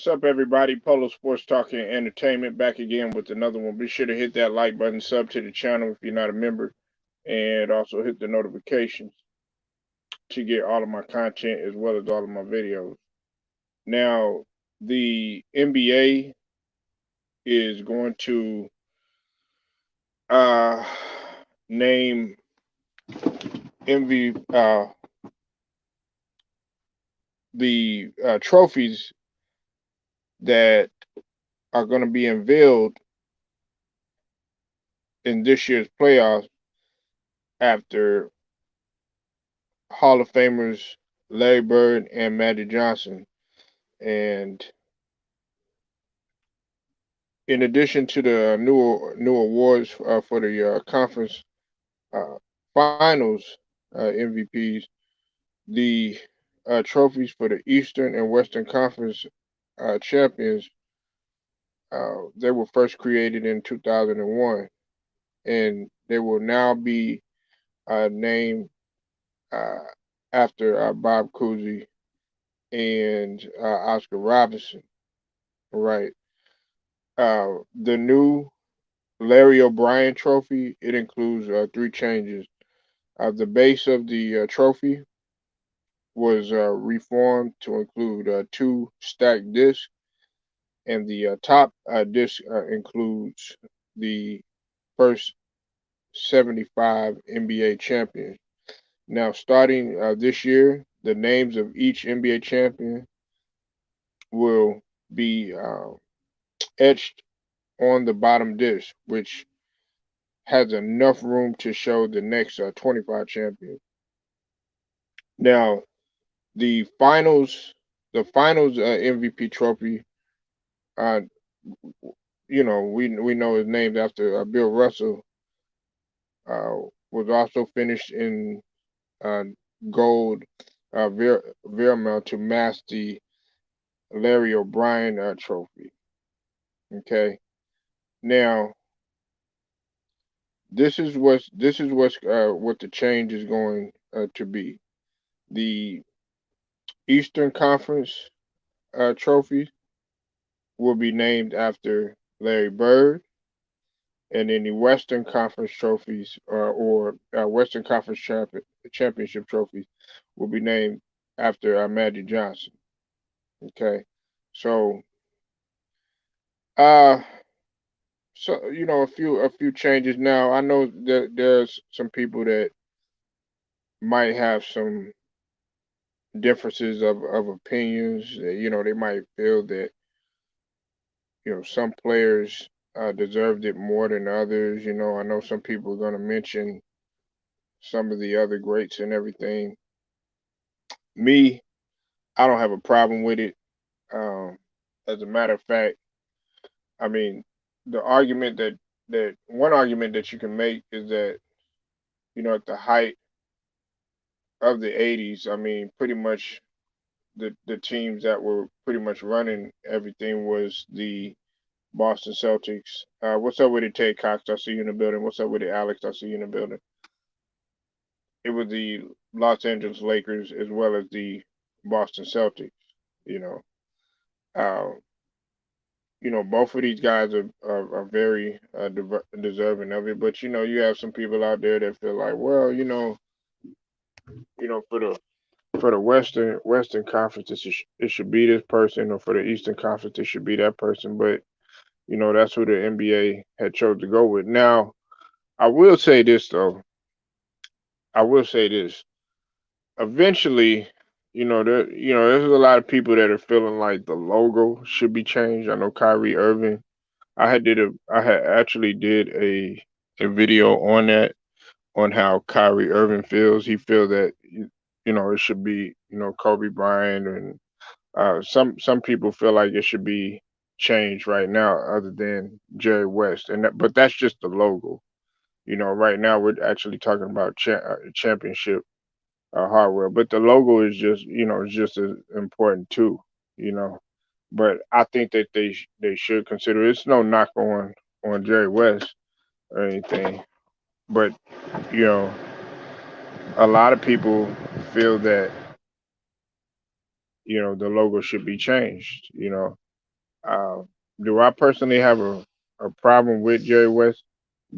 up, everybody? Polo Sports Talk and Entertainment back again with another one. Be sure to hit that like button, sub to the channel if you're not a member, and also hit the notifications to get all of my content as well as all of my videos. Now, the NBA is going to uh, name the trophies that are going to be unveiled in this year's playoffs after Hall of Famers Larry Bird and Magic Johnson. And in addition to the new awards for the conference uh, finals MVPs, the trophies for the Eastern and Western Conference champions, they were first created in 2001, and they will now be named uh, after Bob Cousy and Oscar Robertson. Right. The new Larry O'Brien Trophy, it includes three changes. The base of the trophy was reformed to include two stacked discs, and the top disc includes the first 75 NBA champions. Now, starting this year, the names of each NBA champion will be etched on the bottom disc, which has enough room to show the next 25 champions. Now, the finals MVP trophy, uh, we know is named after Bill Russell, uh, was also finished in uh, gold Vermeil to match the Larry O'Brien trophy. Okay, now what the change is going to be. The Eastern Conference trophy will be named after Larry Bird, and then the Western Conference trophies or Western Conference championship trophies will be named after Magic Johnson. Okay, so uh, a few changes. Now I know that there's some people that might have some differences of opinions. They might feel that some players deserved it more than others. I know some people are going to mention some of the other greats and everything. Me, I don't have a problem with it. As a matter of fact, I mean, the argument that one argument that you can make is that at the height of the '80s, I mean, pretty much the teams that were pretty much running everything was the Boston Celtics. What's up with it, Ted Cox? I see you in the building. What's up with it, Alex? I see you in the building. It was the Los Angeles Lakers as well as the Boston Celtics. You know, uh, both of these guys are very deserving of it. But you have some people out there that feel like, well, for the Western Conference, it should be this person, or for the Eastern Conference, it should be that person. But that's who the NBA had chose to go with. Now, I will say this though. I will say this. Eventually, there's a lot of people that are feeling like the logo should be changed. I know Kyrie Irving. I had actually did a video on that, on how Kyrie Irving feels. He feels that it should be Kobe Bryant, and some people feel like it should be changed right now, other than Jerry West, but that's just the logo. Right now we're actually talking about championship hardware, but the logo is just as important too. You know, but I think that they should consider it. It's no knock on Jerry West or anything, but you know, a lot of people feel that the logo should be changed. Uh, do I personally have a problem with Jerry West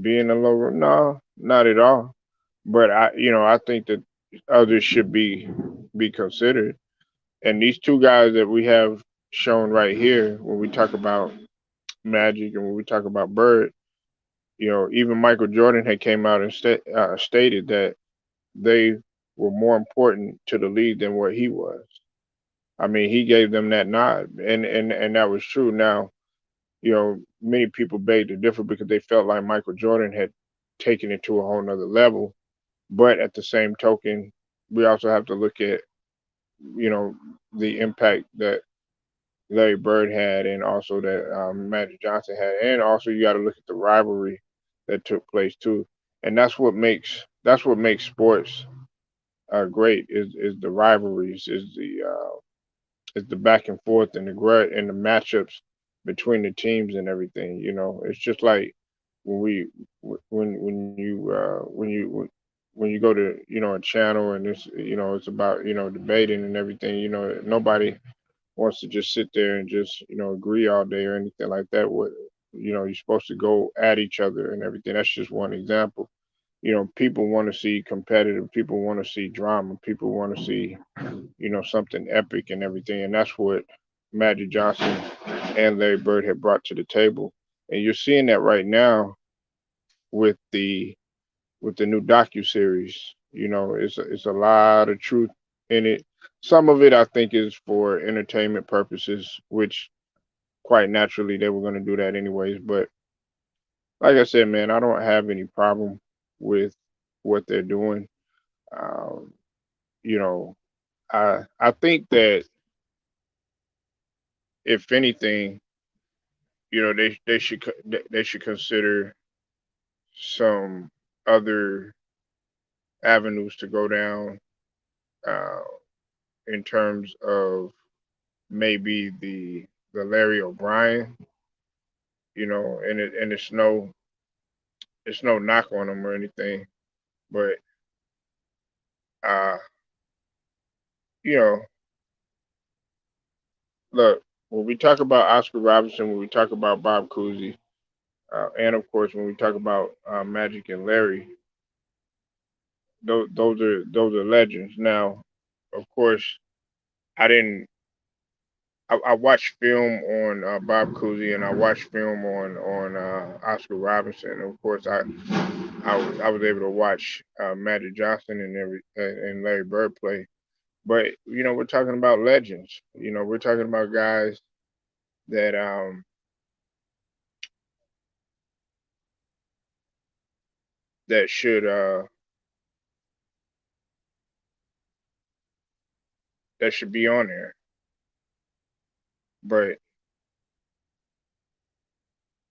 being a logo? No, not at all. But I think that others should be considered. And these two guys that we have shown right here, when we talk about Magic and when we talk about Bird, even Michael Jordan had came out and stated that they were more important to the league than what he was. I mean, he gave them that nod, and that was true. Now, many people beg to differ because they felt like Michael Jordan had taken it to a whole nother level. But at the same token, we also have to look at, you know, the impact that Larry Bird had, and also that Magic Johnson had, and also you got to look at the rivalry that took place too, and that's what makes sports great is the rivalries, is the back and forth and the and the matchups between the teams and everything. It's just like when we when you go to a channel and it's about debating and everything. Nobody wants to just sit there and just agree all day or anything like that. What you're supposed to go at each other and everything. That's just one example. People want to see competitive. People want to see drama. People want to see something epic and everything. And that's what Magic Johnson and Larry Bird had brought to the table. And you're seeing that right now with the new docu series. It's a lot of truth in it. Some of it I think is for entertainment purposes, which quite naturally they were going to do that anyways. But like I said, man, I don't have any problem with what they're doing. Um, you know, I think that if anything, they should consider some other avenues to go down, uh, in terms of maybe the Larry O'Brien, and it's no knock on them or anything, but uh, you know, look, when we talk about Oscar Robertson, when we talk about Bob Cousy, and of course when we talk about Magic and Larry, those are legends. Now, of course, I didn't. I watched film on Bob Cousy and I watched film on Oscar Robinson. Of course, I was able to watch Magic Johnson and Larry Bird play. But we're talking about legends. We're talking about guys that that should be on there. But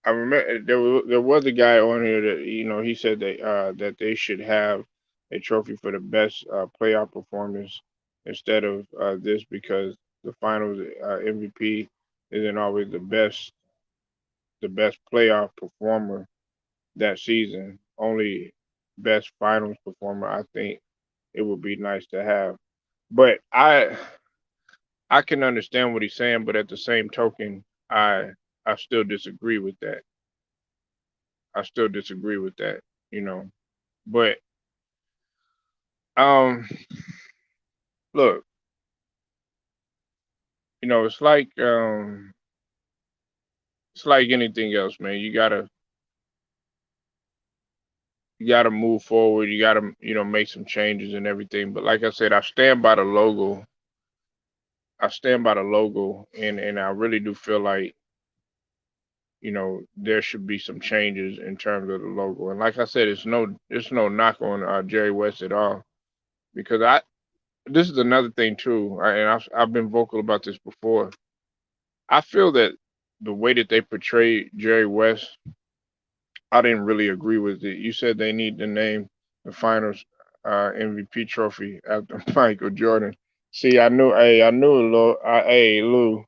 I remember there was a guy on here that he said that they should have a trophy for the best playoff performance instead of this, because the finals MVP isn't always the best playoff performer that season. Only best finals performer. I think it would be nice to have. But I can understand what he's saying, but at the same token, I still disagree with that. I still disagree with that, you know. But um look, it's like anything else, man. You gotta move forward. You gotta, make some changes and everything. But like I said, I stand by the logo. I stand by the logo, and I really do feel like, there should be some changes in terms of the logo. And like I said, it's no knock on Jerry West at all, because this is another thing too, and I've been vocal about this before. I feel that the way that they portray Jerry West, I didn't really agree with it. You said they need to name the Finals MVP trophy after Michael Jordan. See, I knew. Hey, I knew, Lou. Hey, Lou.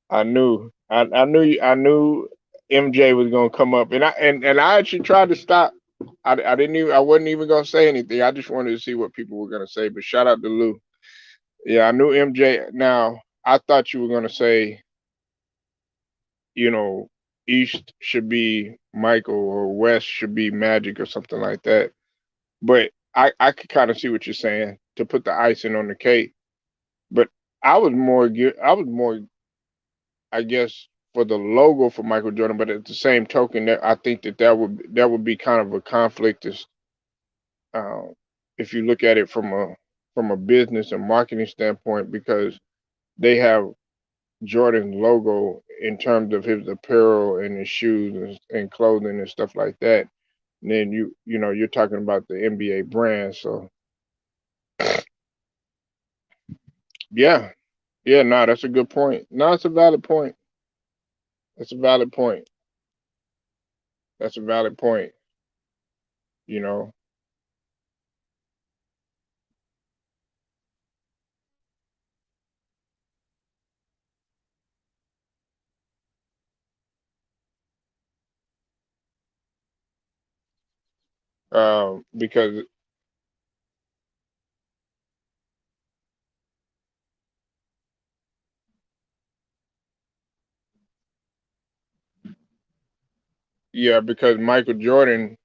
I knew. I knew MJ was gonna come up, and I actually tried to stop. I didn't even. I wasn't even gonna say anything. I just wanted to see what people were gonna say. But shout out to Lou. Yeah, I knew MJ. Now I thought you were gonna say you know, East should be Michael or West should be Magic or something like that. But I could kind of see what you're saying to put the icing on the cake. But I was more, I guess, for the logo for Michael Jordan. But at the same token, that I think that would be kind of a conflict uh, if you look at it from a business and marketing standpoint, because they have Jordan's logo in terms of his apparel and his shoes and clothing and stuff like that. And then you know you're talking about the NBA brand, so yeah, yeah, no, that's a good point. No, it's a valid point. That's a valid point. That's a valid point. You know, because yeah, because Michael Jordan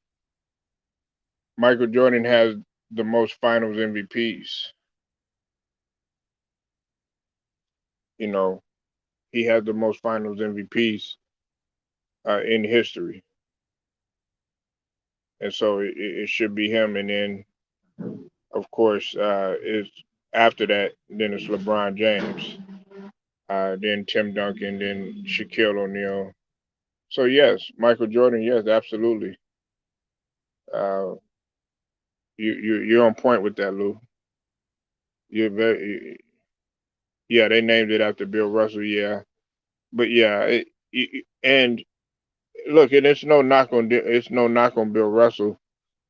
has the most Finals MVPs. You know, he has the most Finals MVPs in history, and so it should be him. And then, of course, is after that, then it's LeBron James, then Tim Duncan, then Shaquille O'Neal. So yes, Michael Jordan, yes, absolutely. Uh, you're on point with that, Lou. You're very yeah. They named it after Bill Russell, yeah, but yeah, and look, and it's no knock on Bill Russell,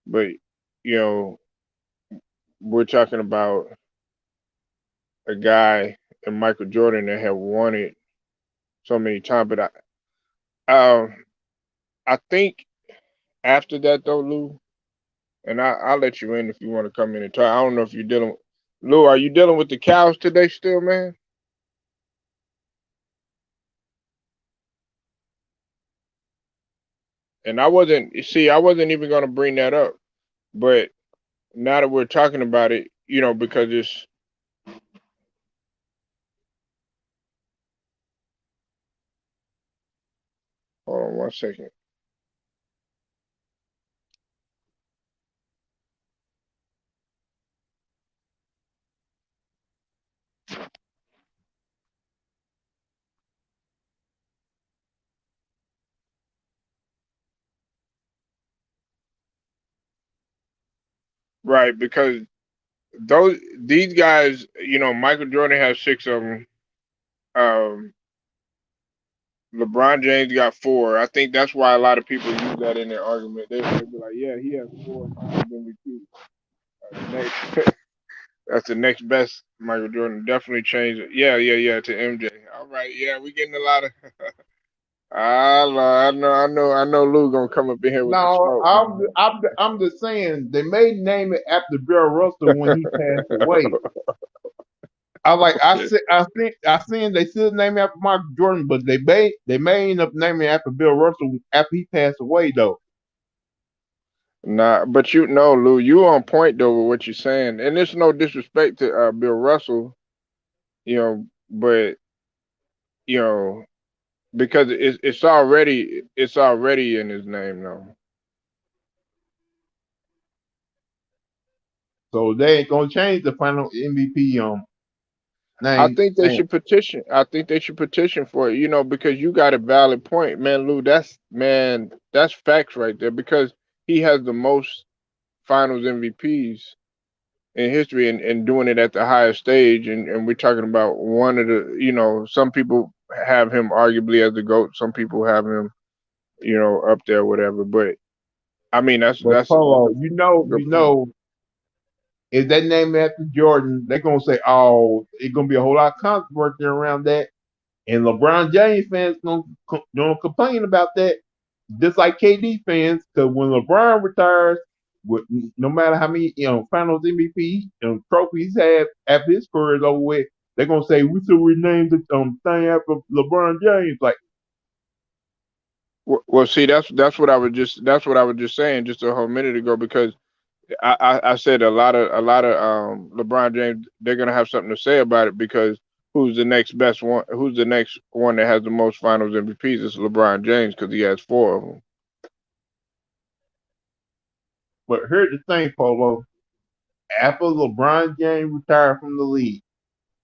but you know we're talking about a guy and Michael Jordan that have won it so many times. But I think after that though, Lou, and I'll let you in if you want to come in and talk. I don't know if you're dealing, Lou. Are you dealing with the cows today still, man? And I wasn't even gonna bring that up, but now that we're talking about it, you know, because it's hold on one second. Right, because these guys, you know, Michael Jordan has six of them. Um, LeBron James got four. I think that's why a lot of people use that in their argument. They be like, yeah, he has four Finals MVP. Next, that's the next best. Michael Jordan definitely changed it. Yeah, yeah, yeah. To MJ. All right, yeah, we getting a lot of. I know. Lou gonna come up in here with the No, smoke, I'm just saying they may name it after Bill Russell when he passed away. I like I seen they still name it after Michael Jordan, but they may end up naming it after Bill Russell after he passed away though. Nah, but you know, Lou, you on point though with what you're saying, and there's no disrespect to Bill Russell, you know, but you know because it's already in his name though. So they ain't gonna change the final MVP I name think they name. should petition. I think they should petition for it, you know, because you got a valid point, man, Lou. That's facts right there because he has the most Finals MVPs in history and doing it at the highest stage, and we're talking about one of the, you know, some people have him arguably as the GOAT, some people have him, you know, up there, whatever. But I mean, But that's a Polo, good point. if they name it after Jordan, they're gonna say, "Oh, it's gonna be a whole lot of controversy around that." And LeBron James fans gonna complain about that, just like KD fans, because when LeBron retires, with, no matter how many Finals MVP trophies he have after his career is over with, they're gonna say we should rename the thing after LeBron James. Like Well, see, that's what I was just saying just a whole minute ago because I said a lot of LeBron James they're gonna have something to say about it because who's the next best one? Who's the next one that has the most Finals MVPs? It's LeBron James because he has four of them. But here's the thing, Polo. After LeBron James retired from the league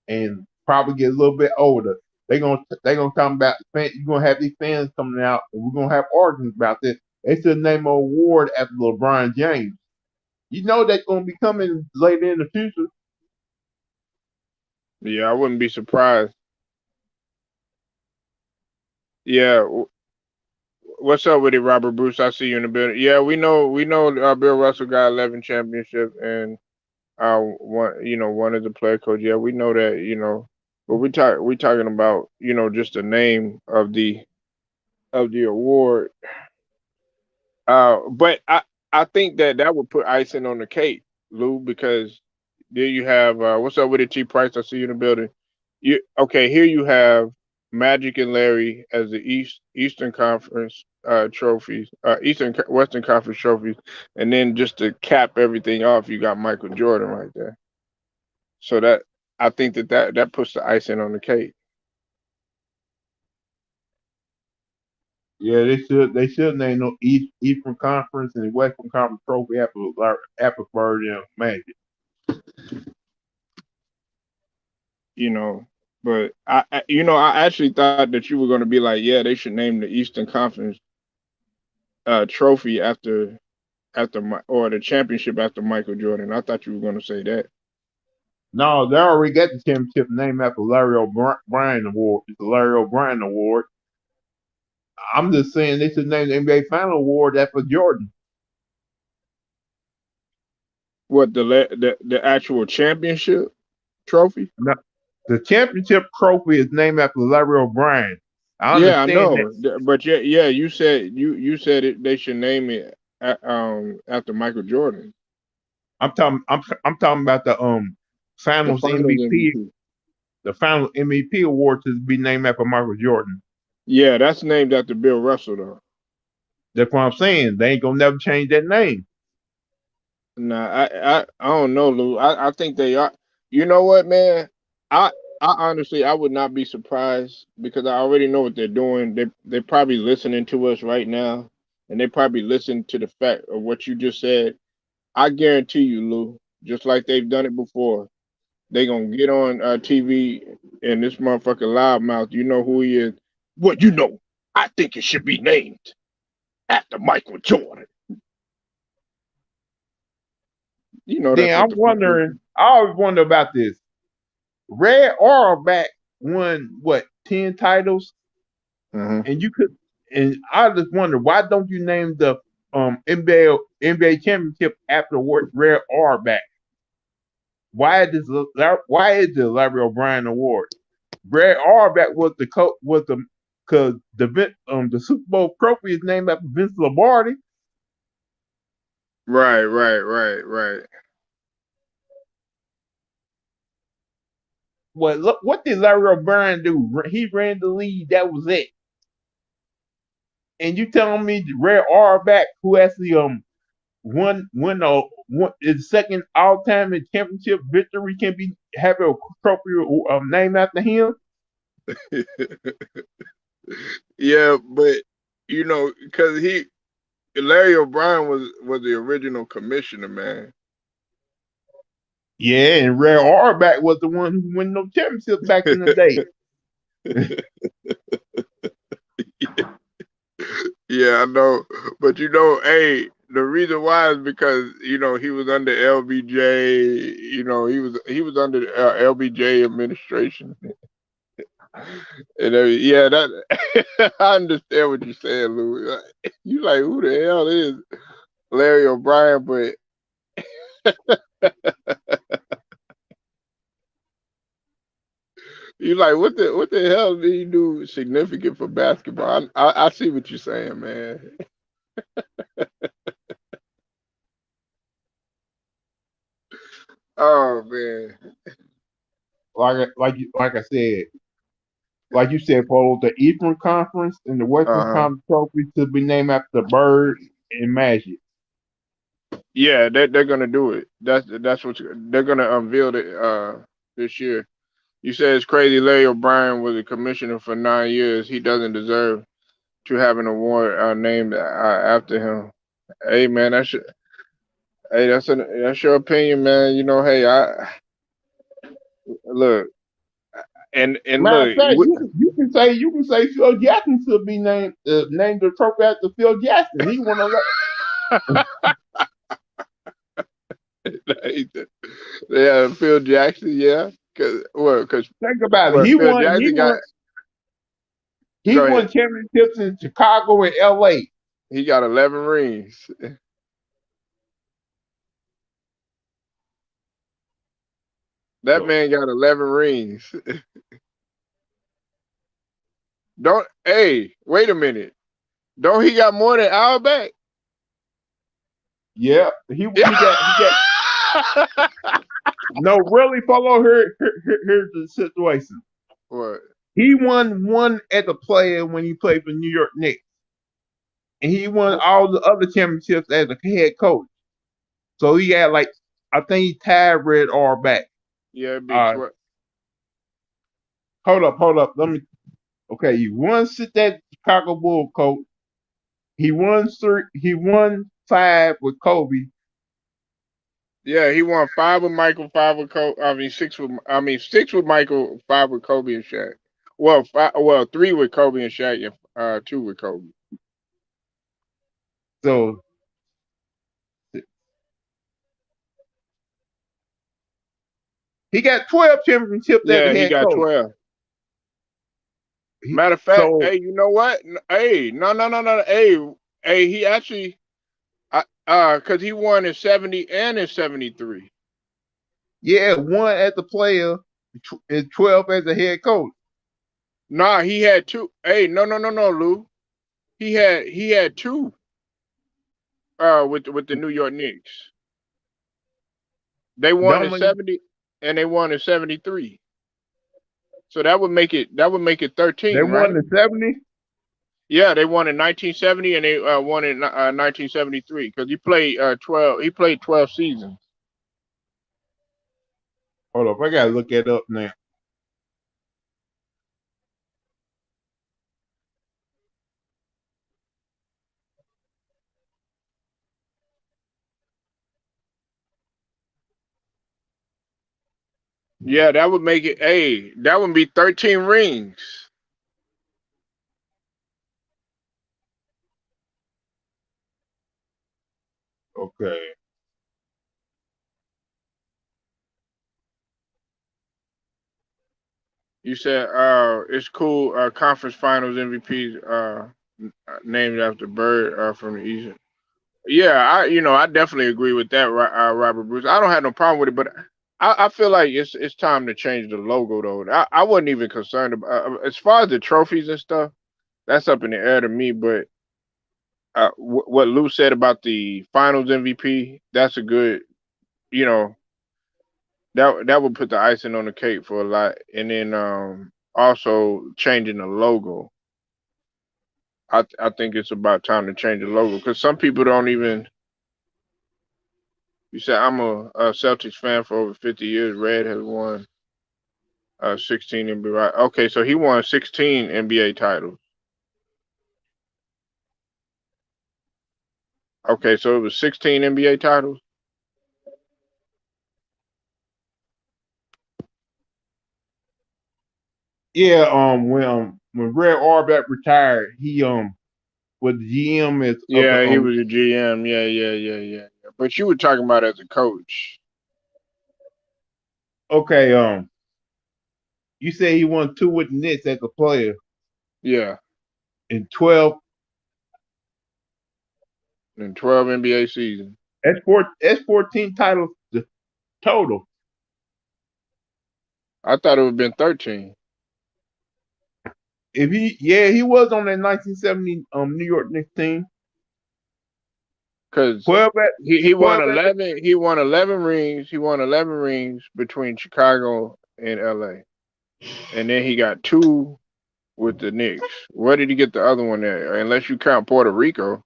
and probably get a little bit older, they gonna talk about the fan. You're gonna have these fans coming out, and we're gonna have arguments about this. They should name an award after LeBron James. You know that's gonna be coming later in the future. Yeah, I wouldn't be surprised. Yeah, what's up with it, Robert Bruce? I see you in the building. Yeah, we know. Bill Russell got 11 championships and one is a player coach. Yeah, we know that. But we talking about just the name of the award. But I think that that would put icing on the cake, Lou, because there you have what's up with it, T Price? I see you in the building. You okay? Here you have Magic and Larry as the Eastern Conference trophies, Western Conference trophies, and then just to cap everything off, you got Michael Jordan right there. So that I think that puts the icing on the cake. Yeah, they should name no Eastern Conference and Western Conference trophy after Bird and Magic. You know. But I actually thought that you were going to be like, yeah, they should name the Eastern Conference trophy or the championship after Michael Jordan. I thought you were going to say that. No, they already got the championship named after Larry O'Brien Award. It's the Larry O'Brien Award. I'm just saying they should name the NBA Final Award after Jordan. What the actual championship trophy? No, the championship trophy is named after Larry O'Brien. I Yeah, I understand that. know. But yeah, you said it. They should name it after Michael Jordan, I'm talking about the the Finals Finals MVP. MVP. The Finals MVP award should be named after Michael Jordan. Yeah, that's named after Bill Russell though. That's what I'm saying. They ain't gonna never change that name. Nah, I don't know, Lou. I think they are. You know what, man? I I honestly I would not be surprised because I already know what they're doing. They're probably listening to us right now, and they probably listen to the fact of what you just said. I guarantee you, Lou, just like they've done it before, they gonna get on TV and this motherfucker loudmouth. You know who he is? Well, I think it should be named after Michael Jordan. You know Then that's what I'm the fuck they wondering. I always wonder about this. Red Auerbach won what 10 titles, do. and you could. And I just wonder why don't you name the NBA championship after Red Auerbach? Why is the Larry O'Brien Award? Red Auerbach was the because the Super Bowl trophy is named after Vince Lombardi. Right. What did Larry O'Brien do? He ran the league. That was it. And you telling me Red Auerbach, who actually won his second all time in championship victory, can be have a trophy named after him? Yeah, but because Larry O'Brien was the original commissioner, man. Yeah, and Red Auerbach was the one who won no championship back in the day. Yeah, I know, but hey, the reason why is because he was under LBJ. He was under the LBJ administration, and yeah, that I understand what you're saying, Louis. You like who the hell is Larry O'Brien? But you like what the hell did he do significant for basketball? I see what you're saying, man. Oh man. Like I said, like you said, Polo, the Eastern Conference and the Western Uh-huh. Conference trophy to be named after Bird and Magic. Yeah, they're gonna do it. That's what they're gonna unveil it this year. You said it's crazy. Larry O'Brien was a commissioner for 9 years. He doesn't deserve to have an award named after him. Hey man, that's your opinion, man. You know, hey, I look and Matter of look. fact, you can say Phil Jackson should be named the trophy after Phil Jackson. He one of Yeah, Phil Jackson. Yeah, cause think about it. what Phil Jackson got. He Go ahead. won championships in Chicago and LA. He got 11 rings. That So man got 11 rings. Don't. Hey, wait a minute. Don't he got more than Albert? yeah, Yeah. he got no really follow here's the situation. What? He won one as a player when he played for New York Knicks. And he won all the other championships as a head coach. So he had like I think he tied Red R back. Yeah, it'd be Uh 12. hold up. Let me okay, he won sit that Chicago Bull coach. He won five with Kobe. Yeah, he won five with Michael, five with Kobe. I mean six with. I mean six with Michael, five with Kobe and Shaq. Well, three with Kobe and Shaq, and two with Kobe. So he got 12 championships as a Yeah, he head got coach. 12. He, Matter of fact, so hey, you know what? Hey, no. Hey, he actually, cause he won in 70 and in 73. yeah, one as a player and 12 as a head coach. Nah, he had two. Hey, no, Lou. He had two. With the New York Knicks, they won in Dominic, 70 and they won in 73. So that would make it they 13, won right? the 70. Yeah, they won in 1970 and they won in 1973 because he played 12 seasons. Hold up, I gotta look that up now. Yeah, that would make it. Hey, that would be 13 rings. Okay. You said it's cool. Conference Finals MVP named after Bird from the East. Yeah, I definitely agree with that, Robert Bruce. I don't have no problem with it, but I feel like it's time to change the logo though. I wasn't even concerned about as far as the trophies and stuff. That's up in the air to me. But what Lou said about the Finals MVP, that's a good, you know, that would put the icing on the cake for a lot. And then also changing the logo. I think it's about time to change the logo because some people don't even. You said I'm a Celtics fan for over 50 years. Red has won 16 NBA. Right. Okay, so he won 16 NBA titles. Okay, so it was 16 NBA titles. Yeah, when Red Auerbach retired, he was the GM of the Yeah, he was a GM. Yeah. But you were talking about as a coach. okay, you say he won two with the Knicks as a player Yeah, in 12. in 12 NBA seasons. That's 14 titles total. I thought it would have been 13 If he was on that 1970 New York Knicks team. because 12 at he won 12 at the, 11. He won 11 rings. He won 11 rings between Chicago and LA, and then he got two. with the Knicks. Where did he get the other one at? Unless you count Puerto Rico.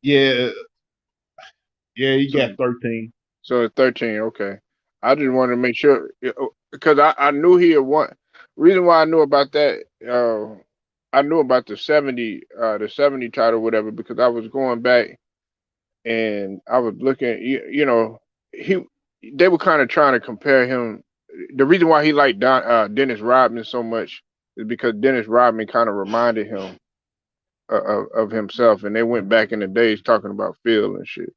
Yeah, yeah, he So got 13. so it's 13. Okay. I just wanted to make sure because I knew he had won. Reason why I knew about that, I knew about the 70 title, whatever, because I was going back and I was looking. He they were kind of trying to compare him. The reason why he liked Dennis Rodman so much is because Dennis Rodman kind of reminded him of himself, and they went back in the days talking about Phil and shit.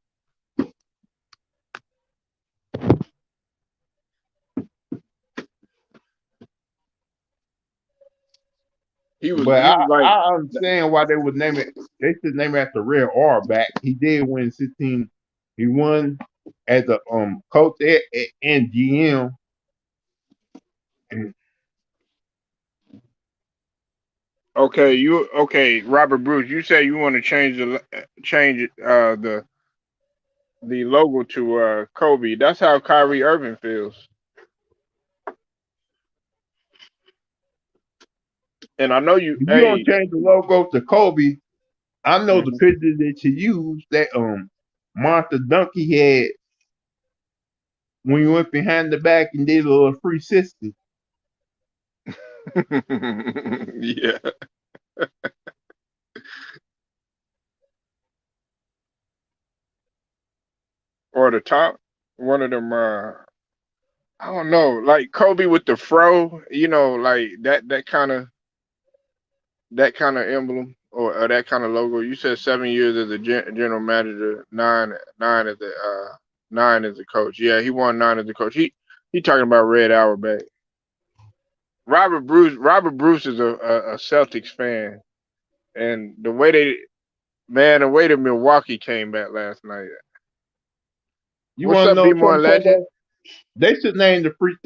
But He was like, I understand why they would name it. They should name it after Red Auerbach. He did win 16. He won as a coach and GM. And okay, Robert Bruce. You say you want to change the logo to Kobe. That's how Kyrie Irving feels. And I know you. if you don't Hey, change the logo to Kobe, I know the mhm. picture that you use that Martha Donkey had when you went behind the back and did a little 360. Yeah, or the top. One of them. I don't know, like Kobe with the fro. Like that kind of emblem or that kind of logo. You said 7 years as a general manager, nine as a coach. Yeah, he won nine as a coach. He talking about Red Auerbach. Robert Bruce is a Celtics fan, and the way that Milwaukee came back last night. You What's want to up, know B More something, Legend? Polo? They should name the 3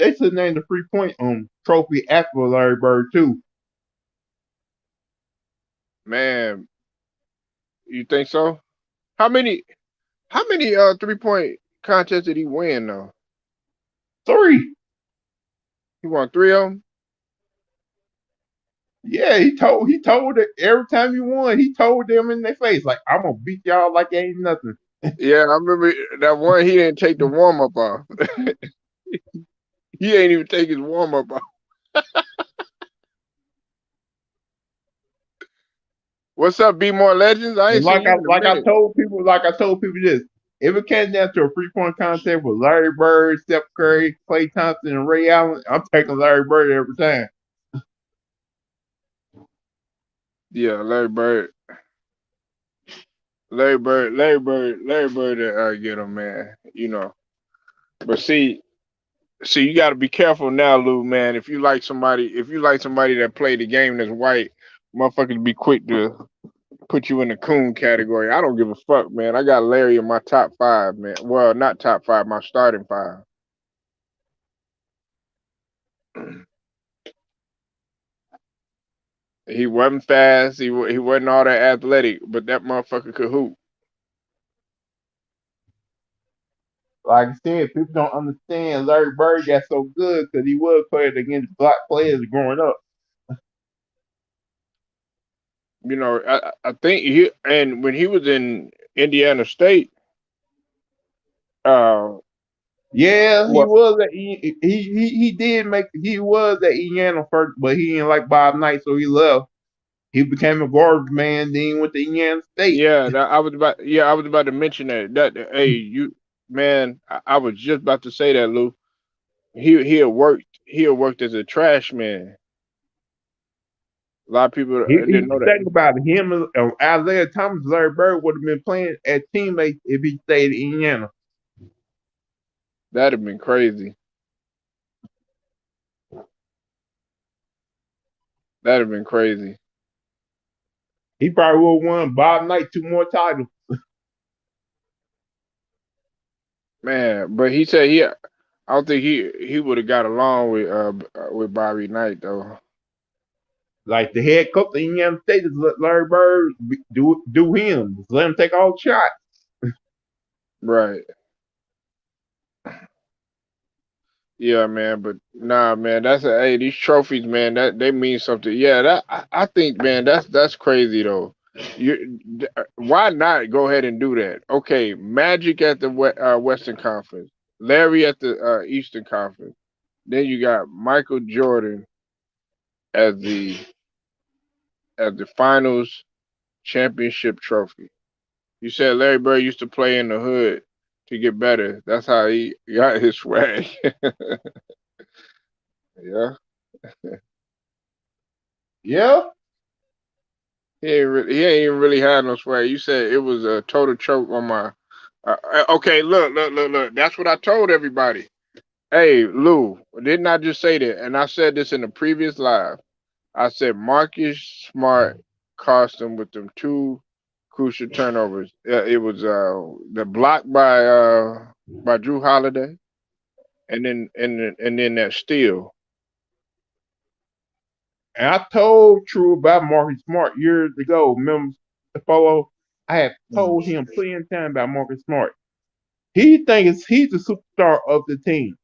point trophy after Larry Bird too. Man, you think so? How many how many 3-point contests did he win though? 3. He won three of them. Yeah, he told it every time he won. He told them in their face like, "I'm gonna beat y'all like it ain't nothing." Yeah, I remember that one. He didn't take the warm up off. He ain't even take his warm up off. What's up, Be More Legends? I And ain't seen you in a minute. like I told people this. If it came down to a 3 point contest with Larry Bird, Steph Curry, Klay Thompson, and Ray Allen, I'm taking Larry Bird every time. Yeah, Larry Bird, get him, man. But see, you got to be careful now, Lou, man. If you like somebody that played the game that's white, motherfuckers be quick to put you in the coon category. I don't give a fuck, man. I got Larry in my top five, man. Well, not top five, my starting five. He wasn't fast. He wasn't all that athletic, but that motherfucker could hoop. Like I said, people don't understand Larry Bird got so good because he was playing against black players growing up. I think and when he was in Indiana State, uh, Yeah, he what? was at he did make he was at Indiana first, but he didn't like Bob Knight, so he left. He became a garbage man, then he went to Indiana State. I was about to mention that. Hey, man, I was just about to say that, Lou. He had worked as a trash man. A lot of people didn't know that. Think about it. Him and Isaiah Thomas, Larry Bird would have been playing as teammates if he stayed in Indiana. That'd have been crazy. That'd have been crazy, He probably would have won Bob Knight 2 more titles. man. But he said I don't think he would have got along with Bobby Knight though. Like the head coach of Indiana State is let Larry Bird do him. Just let him take all the shots. Right. Yeah, man, but nah, man, that's a hey, these trophies, man, that they mean something. Yeah, that I think, man, that's crazy though. Why not go ahead and do that? Okay, Magic at the Western Conference, Larry at the Eastern Conference. Then you got Michael Jordan as the Finals championship trophy. You said Larry Bird used to play in the hood to get better. That's how he got his swag. Yeah. Yeah, He ain't even really had no swag. You said it was a total choke on my. Okay, look. That's what I told everybody. Hey, Lou, didn't I just say that? And I said this in the previous live. I said Marcus Smart cost him with them two crucial turnovers. It was the block by Drew Holiday, and then that steal. and I told True about Marcus Smart years ago. Remember, follow? I had told Mhm. him plenty of time about Marcus Smart. He thinks he's the superstar of the team.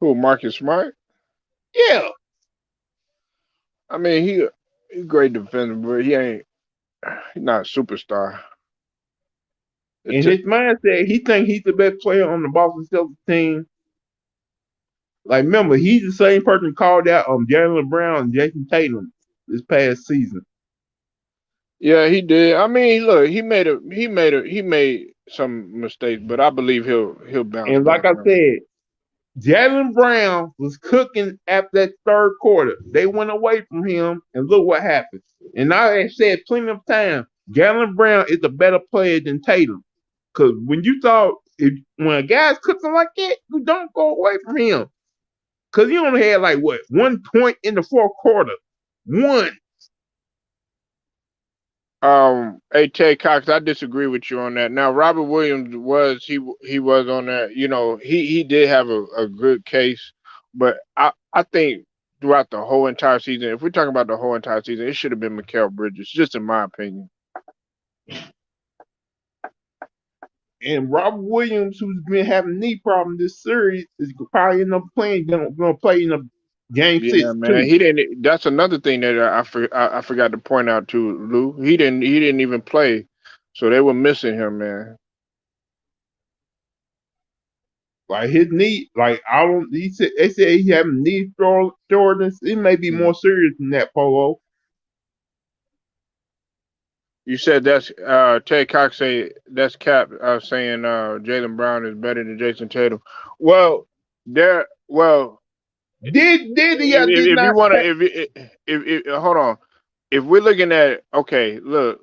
Who, Marcus Smart? Yeah, I mean, he great defender, but he's not a superstar. It in t- his mindset, he thinks he's the best player on the Boston Celtics team. Like, remember, he's the same person called out Jalen Brown and Jason Tatum this past season. yeah, he did. I mean, look, he made some mistakes, but I believe he'll bounce And like back I from it. said, Jalen Brown was cooking after that third quarter. They went away from him, and look what happened. And I have said plenty of times, Jalen Brown is a better player than Tatum. Because when you thought, when a guy's cooking like that, you don't go away from him. Because he only had like, what, 1 point in the fourth quarter. One. Hey Ted Cox, I disagree with you on that. Now, Robert Williams he was on that. You know, he did have a good case, but I think throughout the whole entire season, if we're talking about the whole entire season, it should have been Mikal Bridges, just in my opinion. And Robert Williams, who's been having knee problems this series, is probably end up playing, gonna play in the game Yeah, six man. too. He didn't. That's another thing that I forgot to point out to Lou. He didn't even play, so they were missing him, man. Like his knee, like I don't. He said they said he having knee shortness. It may be Hmm. more serious than that, Polo. You said that's Ted Cox say that's Cap saying Jalen Brown is better than Jason Tatum. Well, well Did he or did if you not? want to if hold on, if we're looking at okay, look,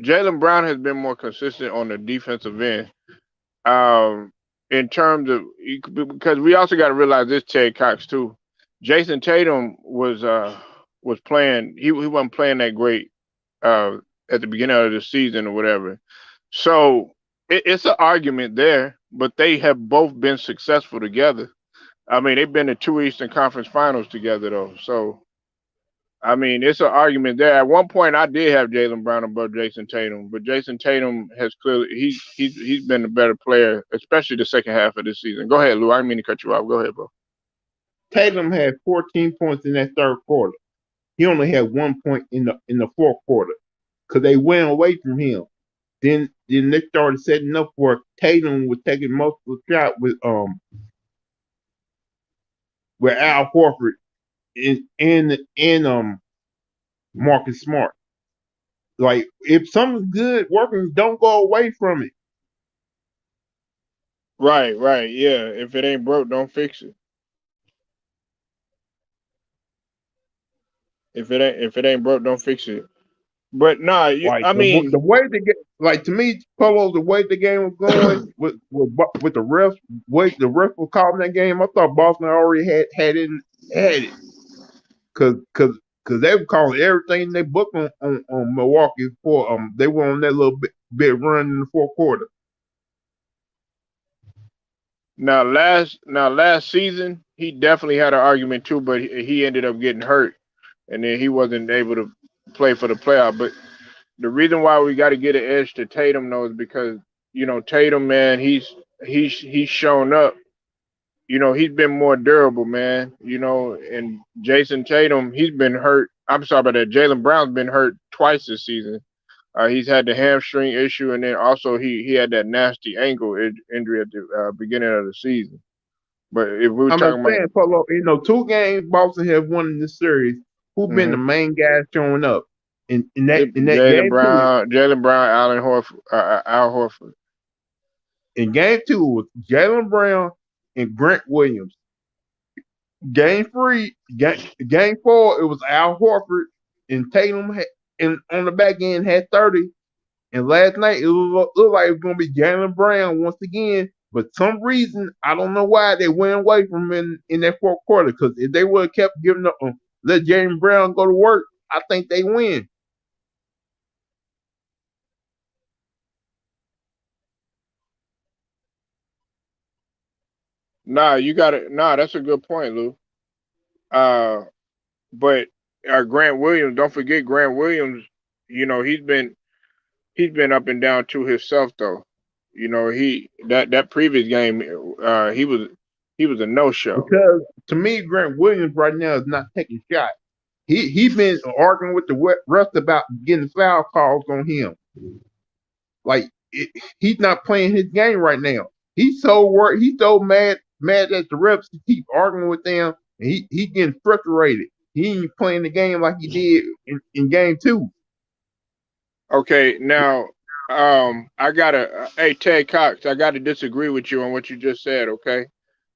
Jalen Brown has been more consistent on the defensive end. Um, in terms of because we also got to realize this Ted Cox too. Jason Tatum was playing. He wasn't playing that great uh at the beginning of the season or whatever. So it's an argument there, but they have both been successful together. I mean, they've been to two Eastern Conference Finals together though. So I mean, it's an argument there. At one point, I did have Jalen Brown above Jason Tatum, but Jason Tatum has clearly he's been the better player, especially the second half of this season. Go ahead, Lou. I didn't mean to cut you off. Go ahead, bro. Tatum had 14 points in that third quarter. He only had 1 point in the fourth quarter because they went away from him. Then they started setting up for Tatum was taking multiple shots with Al Horford and Marcus Smart. Like if something's good working, don't go away from it. Right, right, yeah. If it ain't broke, don't fix it. If it ain't broke, don't fix it. But nah, Like I the mean, way the game, like to me, Polo, the way the game was going with the refs, way the ref was calling that game, I thought Boston already had it because they were calling everything they booked on Milwaukee for they were on that little bit run in the fourth quarter. now last season he definitely had an argument too, but he ended up getting hurt, and then he wasn't able to play for the playoff. But the reason why we got to get an edge to Tatum though is because Tatum, man, he's shown up. He's been more durable, man. And Jason Tatum, he's been hurt. I'm sorry about that. Jalen Brown's been hurt twice this season. He's had the hamstring issue, and then also he had that nasty ankle injury at the beginning of the season. But if we were I'm just talking about saying, Polo, 2 games Boston have won in this series. Who been the hmm main guys showing up in that Jalen game two? Brown, Allen Horford, Al Horford. In game two was Jalen Brown and Grant Williams. Game four, it was Al Horford and Tatum, and on the back end had 30. And last night it looked like it was gonna be Jalen Brown once again. But some reason I don't know why they went away from him in that fourth quarter. Because if they would have kept giving up, let Jalen Brown go to work, I think they win. Nah, you got it. Nah, that's a good point, Lou. Uh, but Grant Williams, don't forget Grant Williams. He's been up and down to himself though. That previous game, he was a no show. Because to me, Grant Williams right now is not taking shots. He been arguing with the rest about getting foul calls on him. Like he's not playing his game right now. He's so worried. He's so mad at the refs to keep arguing with them, and he getting frustrated. He ain't playing the game like he did in game two. Okay, now I gotta. Hey, Ted Cox, I gotta disagree with you on what you just said. Okay,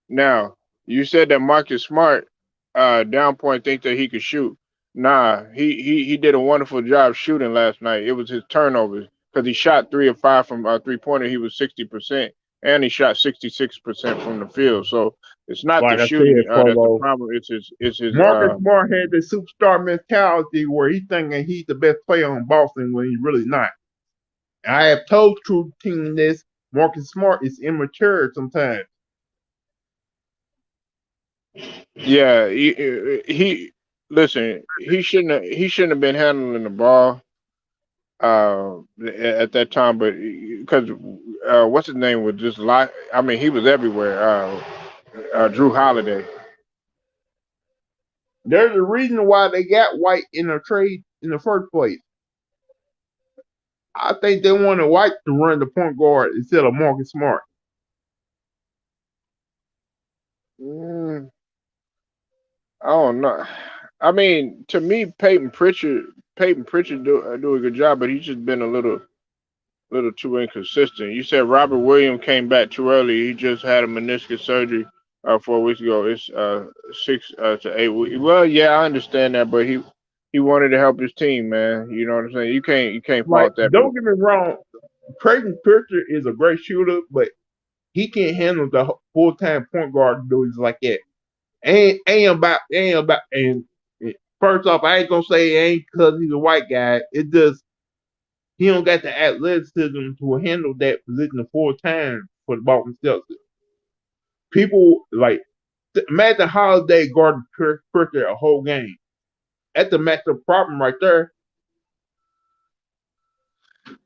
now you said that Marcus Smart, down point, think that he could shoot. Nah, he did a wonderful job shooting last night. It was his turnovers because he shot 3 of 5 from 3 pointer. He was 60%, and he shot 66% from the field. So it's not the Like I said, shooting that's the Polo, problem. It's his. Marcus Smart had the superstar mentality where he's thinking he's the best player on Boston when he's really not. I have told True Team this. Marcus Smart is immature sometimes. Yeah, he listen. He shouldn't have been handling the ball at that time, but because what's his name was just like. I mean, he was everywhere. Drew Holiday. There's a reason why they got White in a trade in the first place. I think they wanted White to run the point guard instead of Marcus Smart. Mm, I don't know. I mean, to me, Peyton Pritchard do a good job, but he's just been a little too inconsistent. You said Robert Williams came back too early. He just had a meniscus surgery 4 weeks ago. It's 6 to 8 weeks. Well, yeah, I understand that, but he wanted to help his team, man. You know what I'm saying? You can't Like, fault that. But don't get me wrong, Creighton Pritchard is a great shooter, but he can't handle the full time point guard duties like that. And first off, I ain't gonna say it ain't because he's a white guy. It just he don't got the athleticism to handle that position full time for the Boston Celtics. People like imagine Holiday guarding Pritchard a whole game. That's a massive problem right there.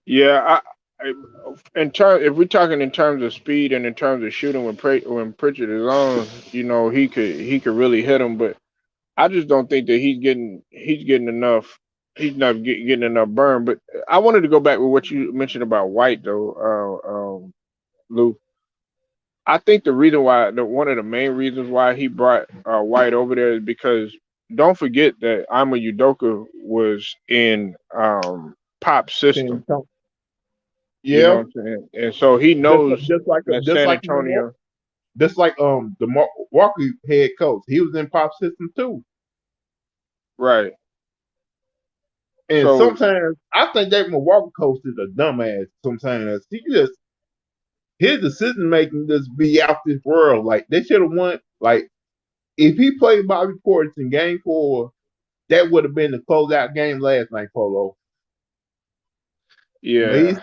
yeah, if we're talking in terms of speed and in terms of shooting when Pritchard is on, he could really hit him. But I just don't think that he's getting enough. He's not getting enough burn. But I wanted to go back with what you mentioned about White though, Lou. I think one of the main reasons why he brought White over there is because don't forget that Ima Udoka was in Pop's system. You know Yeah, what I'm saying? And so he just knows just like that just San like Antonio. the Walker head coach. He was in pop system too. Right. And So sometimes I think that Milwaukee coach is a dumbass. Sometimes he just his decision making just be out this world. Like they should have won. Like if he played Bobby Portis in Game Four, that would have been the closeout game last night, Polo. But yeah, he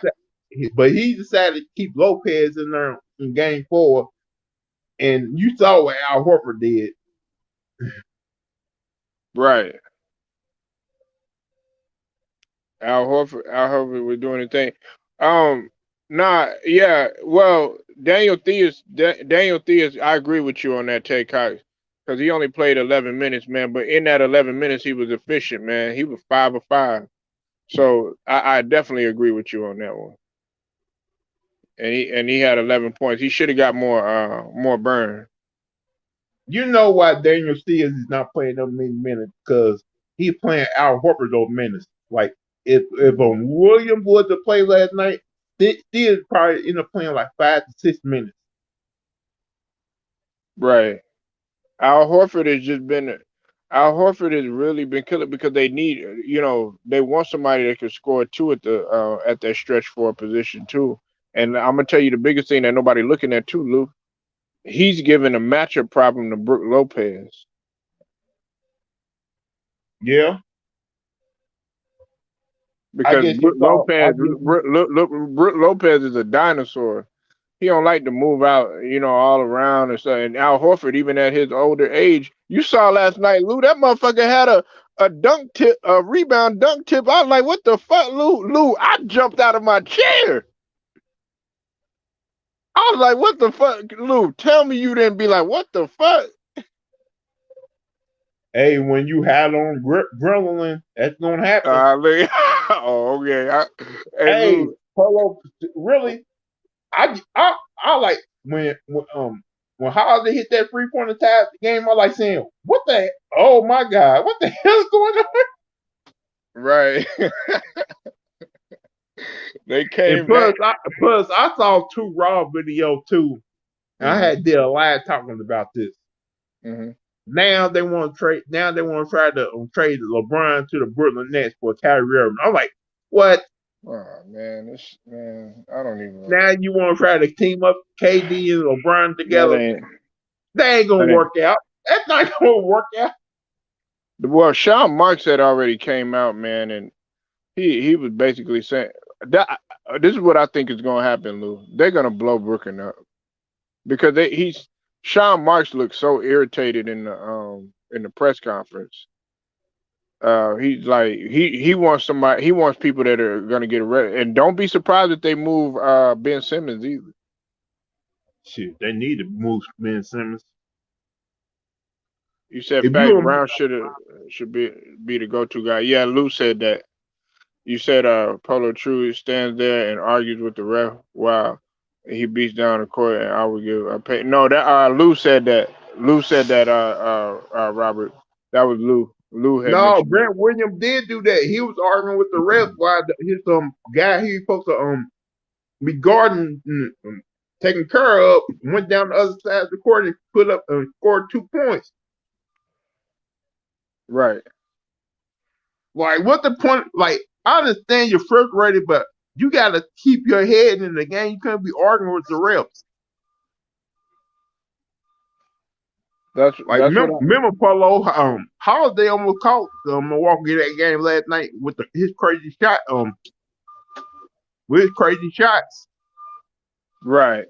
decided to keep Lopez in there in Game Four, and you saw what Al Horford did. right. Al Horford was doing the thing. Um, nah, yeah. Well, Daniel Theus, I agree with you on that, Ted Cox, because he only played 11 minutes, man. But in that 11 minutes, he was efficient, man. He was 5 of 5. So I definitely agree with you on that one. And he had 11 points. He should have got more burn. You know why Daniel Steers is not playing them many minutes because he's playing Al Horford those minutes. Like if Mhm. Williams was to play last night, Steers probably end up playing like 5 to 6 minutes. Right. Al Horford has just been Al Horford has really been killing because they need they want somebody that can score two at that stretch four position too. And I'm gonna tell you the biggest thing that nobody looking at too, Lou. He's giving a matchup problem to Brook Lopez Yeah, I because guess you thought. I guess you, Brook Lopez is a dinosaur. He don't like to move out, all around and stuff. And Al Horford, even at his older age, you saw last night, Lou, that motherfucker had a dunk tip, a rebound dunk tip. I was like, what the fuck, Lou? Lou, I jumped out of my chair. I was like, what the fuck, Lou? Tell me you didn't be like, what the fuck? hey, when you had on grilling, that's gonna happen. Like, oh, okay. Hey, Hey, Lou, Polo, really, I like when Holiday hit that 3 point attack the game. I like saying, "What the? Oh my God, what the hell is going on?" right? They And came back. plus I saw two Raw video too. And I Hmm. had did a live talking about this. Hmm. Now they want to trade. Now they want to try to trade LeBron to the Brooklyn Nets for Kyrie Irving. I'm like, what? Oh man, this man, I don't even. Now you want to try to team up KD and LeBron That together? ain't. That ain't gonna That ain't. work out. That's not gonna work out. Well, Sean Marks had already came out, man, and he was basically saying that this is what I think is going to happen, Lou. They're going to blow Brooklyn up because he's Sean Marks looked so irritated in the press conference. He's like he wants somebody. He wants people that are going to get arrested, and don't be surprised if they move Ben Simmons either. Shit, they need to move Ben Simmons. You said If Fact you Brown should be the go to guy. Yeah, Lou said that. You said Polo True stands there and argues with the ref while he beats down the court, and I would give a pay. No, that Lou said that. Lou said that. Robert, that was Lou. Lou had no, mentioned that. Grant Williams did do that. He was arguing with the ref while his guy he supposed to be guarding, taking care of, went down the other side of the court and put up and scored 2 points. Right. Like, what the point? Like, I understand you're frustrated, but you got to keep your head in the game. You can't be arguing with the refs. Like, That's what I. remember Polo, Holiday almost caught Milwaukee that game last night with his crazy shot, with his crazy shots. Right.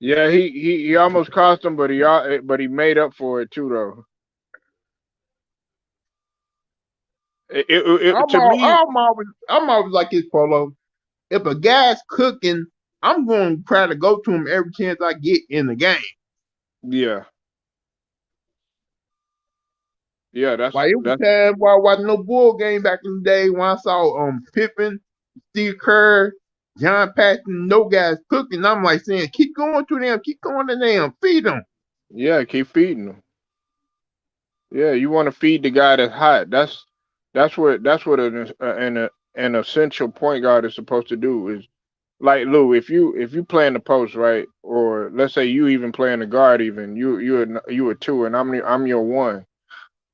Yeah, he almost cost him, but he made up for it too, though. To me, I'm always like this, Polo. If a guy's cooking, I'm going to try to go to him every chance I get in the game. yeah, yeah, Like it was that's time while watching no Bull game back in the day when I saw Pippen, Steve Kerr, John Paxson, no guys cooking. I'm like saying, keep going to them, keep going to them, feed them. yeah. Keep feeding him. Yeah, you want to feed the guy that's hot. That's what an essential point guard is supposed to do. Is like Lou, if you play in the post, right, or let's say you even playing the guard, even you a two, and I'm your one,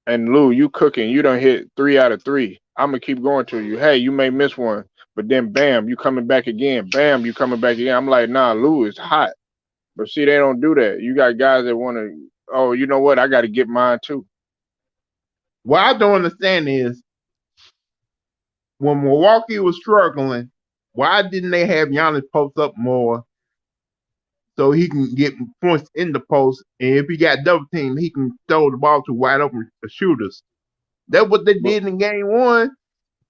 and Lou, you cooking, you don't hit 3 out of 3. I'm gonna keep going to you. Hey, you may miss one, but then bam, you coming back again. Bam, you coming back again. I'm like, nah, Lou is hot, but see, they don't do that. You got guys that want to. Oh, you know what? I got to get mine too. What I don't understand is when Milwaukee was struggling, why didn't they have Giannis post up more so he can get points in the post? And if he got double team, he can throw the ball to wide open shooters. That's what they But did in game one.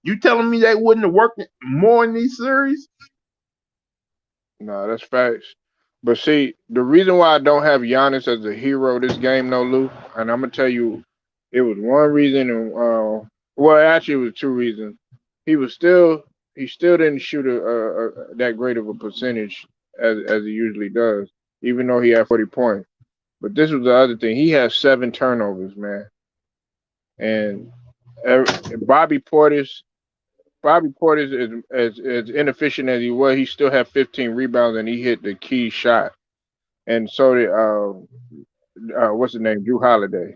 You telling me they wouldn't have worked more in these series? No, that's facts. But see, the reason why I don't have Giannis as a hero this game, no, Lou, and I'm gonna tell you, it was one reason, and well, actually, it was two reasons. He was still, he still didn't shoot that great of a percentage as he usually does, even though he had 40 points. But this was the other thing. He had 7 turnovers, man, and uh, Bobby Portis. Bobby Portis is as inefficient as he was. He still had 15 rebounds and he hit the key shot. And so did what's his name, Drew Holiday.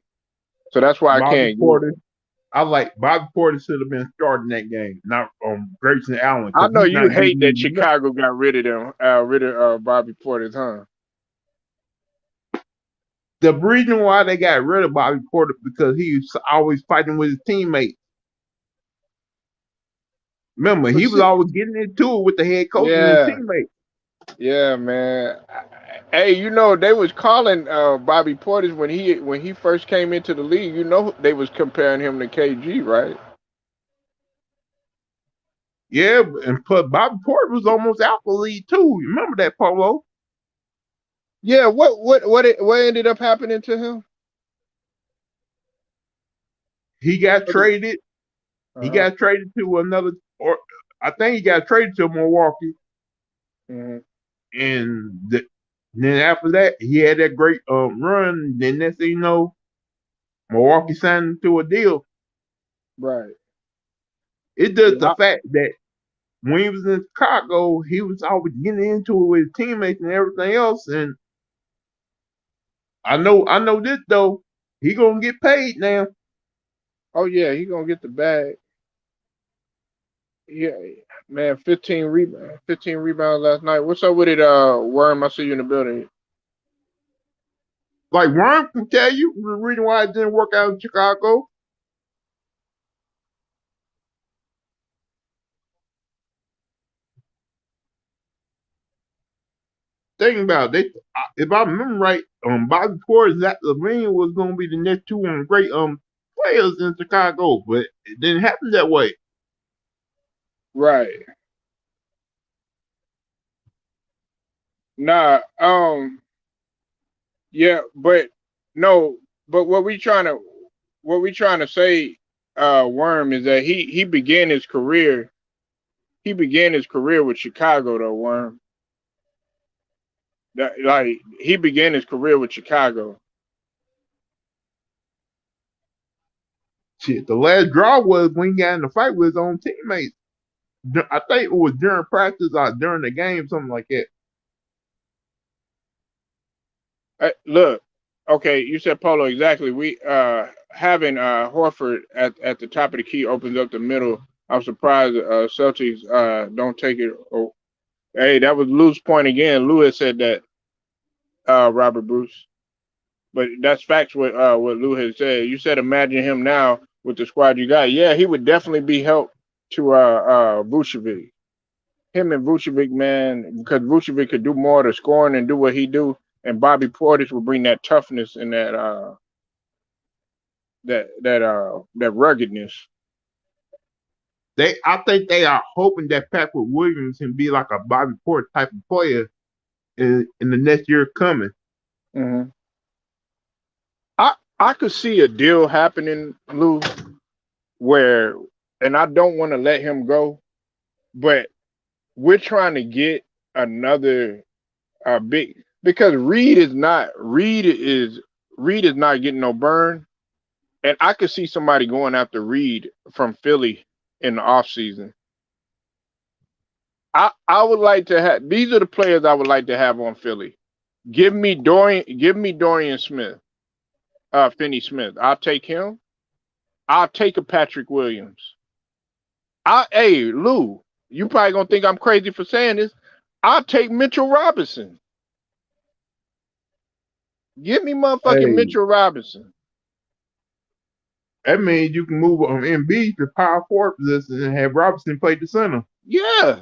So that's why I Bobby can't give. Porter. I like Bobby Porter should have been starting that game, not Grayson Allen, I because know he's you not hate giving that you nothing. Chicago got rid of them, rid of Bobby Portis, huh? The reason why they got rid of Bobby Porter because he was always fighting with his teammates. Remember, But he was see, always getting into it with the head coach and his yeah, teammates. yeah, man. Hey, you know they was calling Bobby Portis when he first came into the league. You know they was comparing him to KG, right? Yeah, and but Bobby Porter was almost out the league too. You remember that, Polo? Yeah. What ended up happening to him? He got traded. He Uh-huh. got traded to another, or I think he got traded to Milwaukee, Hmm. and then after that, he had that great run. Then next thing you know, Milwaukee signed him to a deal. Right. It's just the Yeah. fact that when he was in Chicago, he was always getting into it with his teammates and everything else. And I know this though, he gonna get paid now. Oh yeah, he gonna get the bag. Yeah, man. 15 rebounds last night. What's up with it, Worm? I see you in the building. Like Worm can tell you the reason why it didn't work out in Chicago. Think about it. If I remember right, Bobby Portis and Zach Levine was gonna be the next two great players in Chicago, but it didn't happen that way. Right. Nah. Yeah, but no. But what we trying to say, Worm, is that he began his career. He began his career with Chicago, though. Worm. That like he began his career with Chicago. Shit, the last draw was when he got in the fight with his own teammates. I think it was during practice or during the game, something like that. Look, okay, you said Polo exactly. We having Horford at the top of the key opens up the middle. I'm surprised Celtics don't take it. Oh, hey, that was Lou's point again. Lou had said that Robert Bruce, but that's facts what Lou had said. You said imagine him now with the squad you got. Yeah, he would definitely be help to Vucevic. Him and Vucevic, man, because Vucevic could do more of the scoring and do what he do, and Bobby Portis would bring that toughness and that ruggedness. I think they are hoping that Patrick Williams can be like a Bobby Porter type of player in the next year coming. Hmm. I could see a deal happening, Lou, where, and I don't want to let him go, but we're trying to get another big because Reed is not getting no burn, and I could see somebody going after Reed from Philly in the offseason. I would like to have these are the players I would like to have on Philly. Give me Dorian Smith, Finney Smith. I'll take him. I'll take a Patrick Williams. Hey Lou, you probably gonna think I'm crazy for saying this. I'll take Mitchell Robinson. Give me motherfucking Hey, Mitchell Robinson. that means you can move MB to power forward position and have Robinson play the center. Yeah.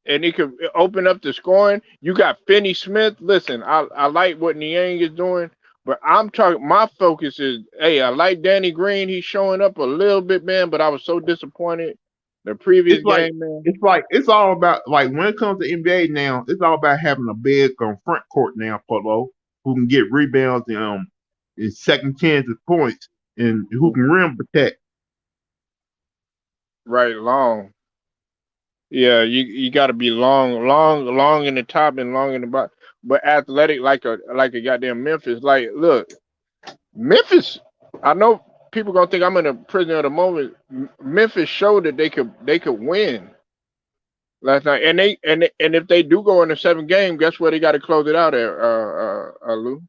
And it could open up the scoring. You got Finney Smith. Listen, I like what Niang is doing, but I'm talking. My focus is, hey, I like Danny Green. He's showing up a little bit, man, but I was so disappointed The previous It's like game, man. it's all about like when it comes to NBA now, it's all about having a big front court now, Polo, who can get rebounds and second chances points and who can rim protect. Right, long. Yeah, you got to be long, long, long in the top and long in the bottom, but athletic like a goddamn Memphis. Like, look, Memphis. I know people gonna think I'm in a prison of the moment. Memphis showed that they could win last night, and if they do go in the seventh game, guess where they got to close it out at, Lou?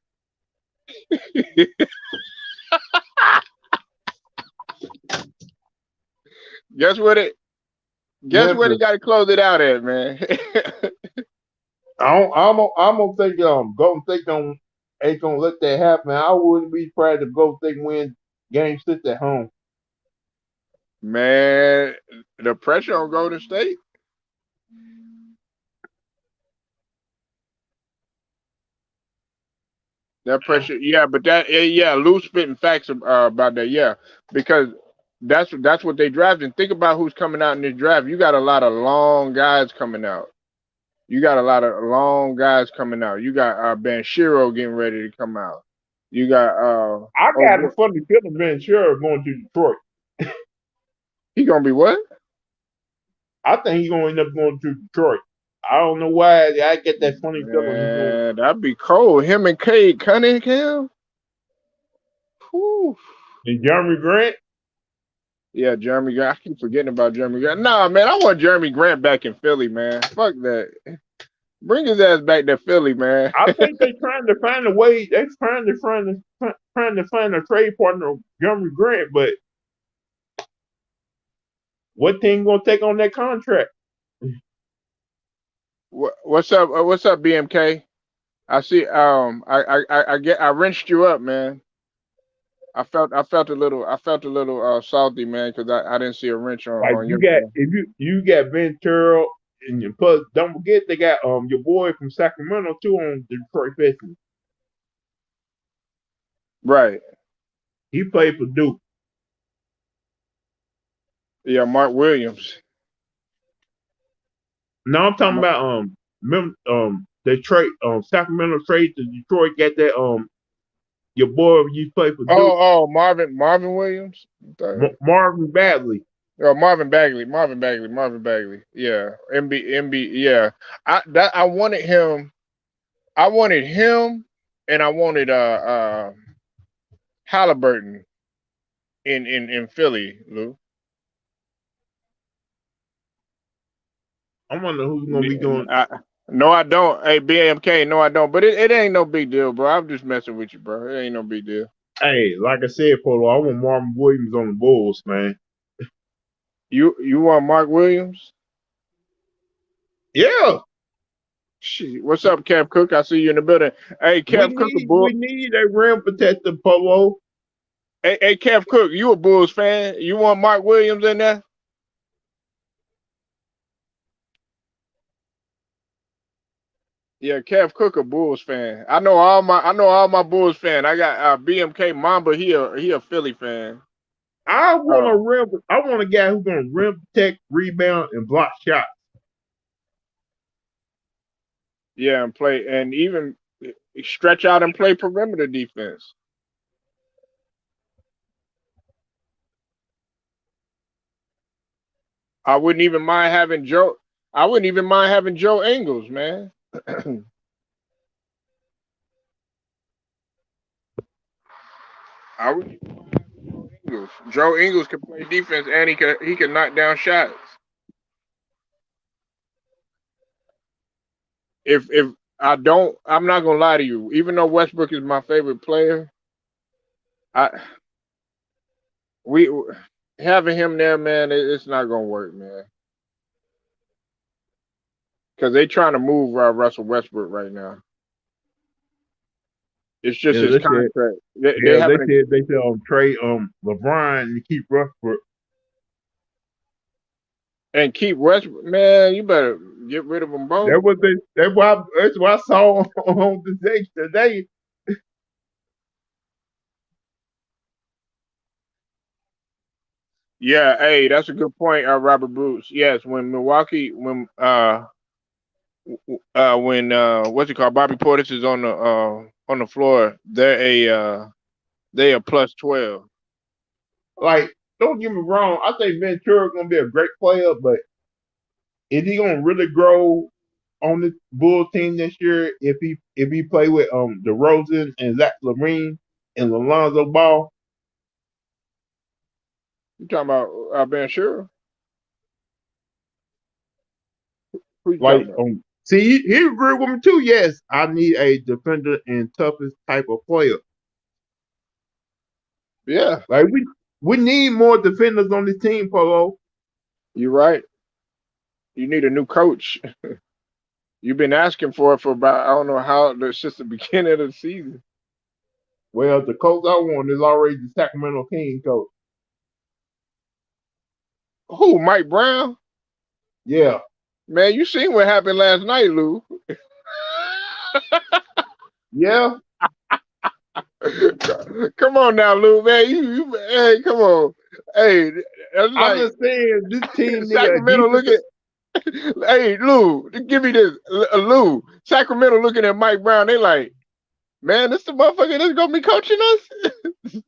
guess what it? Guess where they Memphis. got to close it out at, man? I'm gonna think Golden State don't ain't gonna let that happen. I wouldn't be surprised if Golden State win game six at home. Man, the pressure on Golden State. That pressure, yeah, but yeah, Lou's spitting facts about that, yeah, because that's what they drafted. Think about who's coming out in this draft. You got a lot of long guys coming out. You got a lot of long guys coming out. You got Banchero getting ready to come out. You got I oh got a boy, funny feeling Ben Sure going to Detroit. he gonna be what? I think he's gonna end up going to Detroit. I don't know why. I get that funny feeling he's going. Man, that'd be cold. Him and Cade Cunningham. Whew. And Jeremy Grant. Yeah, Jeremy Grant. I keep forgetting about Jeremy Grant. Nah, man, I want Jeremy Grant back in Philly, man. Fuck that. Bring his ass back to Philly, man. I think they're trying to find a way. They're trying to find a trade partner, Jeremy Grant. But what team gonna take on that contract? What's up? What's up, BMK? I see. I wrenched you up, man. I felt a little salty, man, because I didn't see a wrench Like on you your got side. if you got Ventura and plus don't forget they got your boy from Sacramento too on Detroit Pistons. Right. He played for Duke. Yeah, Mark Williams. Now I'm talking about they trade Sacramento trade to Detroit got that your boy you play for Duke Marvin Williams. Marvin Bagley. Oh, Marvin Bagley. Yeah, MB. Yeah, I wanted him. I wanted him, and I wanted Halliburton in Philly, Lou. I wonder who's gonna be doing. No, I don't. Hey, BMK, no, I don't. But it ain't no big deal, bro. I'm just messing with you, bro. It ain't no big deal. Hey, like I said, Polo, I want Marvin Williams on the Bulls, man. You want Mark Williams? Yeah, Shit. What's up, Kev Cook? I see you in the building. Hey, Kev Cook, a we bull. need a rim protector, Polo. Hey, Kev Cook, you a Bulls fan? You want Mark Williams in there? Yeah, Kev Cook, a Bulls fan. I know all my Bulls fan. I got BMK Mamba. He a Philly fan. Oh, I want a guy who's gonna rim protect, rebound, and block shots. yeah, and play and even stretch out and play perimeter defense. I wouldn't even mind having Joe. I wouldn't even mind having Joe Ingles, man. I would even mind having Joe Ingles. Joe Ingles can play defense and he can knock down shots. If I'm not gonna lie to you. Even though Westbrook is my favorite player, I we having him there, man, it's not gonna work, man. Because they trying to move Russell Westbrook right now. It's just Yeah, his they said. contract. They Yeah, haven't they said trade LeBron and keep Westbrook. and keep Westbrook. Man, you better get rid of them both. That's what I saw on today. Yeah, hey, that's a good point, Robert Bruce. Yes, when Milwaukee, when what's it called, Bobby Portis is on the floor, they a plus 12. Like, don't get me wrong, I think Ventura's gonna be a great player, but is he gonna really grow on the Bull team this year if he play with DeRozan and Zach LaVine and Alonzo Ball? You talking about Ben Sure? Who you Like talking about? see he agree with me too. Yes, I need a defender and toughest type of player. Yeah, Like we need more defenders on the team, Polo. you're right. You need a new coach. You've been asking for it for about, I don't know how, since the beginning of the season. Well, the coach I want is already the Sacramento King coach. Who, Mike Brown? Yeah. Man, you seen what happened last night, Lou. Yeah. Come on now, Lou, man. Hey, come on. Hey, that's I'm like just saying this team need a Sacramento defensive. looking. Hey, Lou, give me this, Lou. Sacramento looking at Mike Brown. They like, man, this the motherfucker that's gonna be coaching us.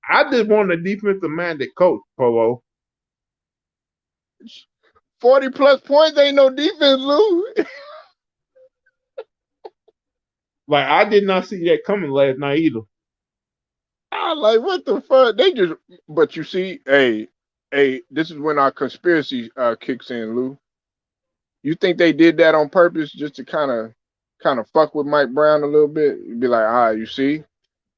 I just want a defensive minded coach, Polo. 40 plus points ain't no defense, Lou. Like I did not see that coming last night either. I like, what the fuck? They just, but you see, hey, this is when our conspiracy kicks in, Lou. You think they did that on purpose just to kind of fuck with Mike Brown a little bit? You'd be like, you see,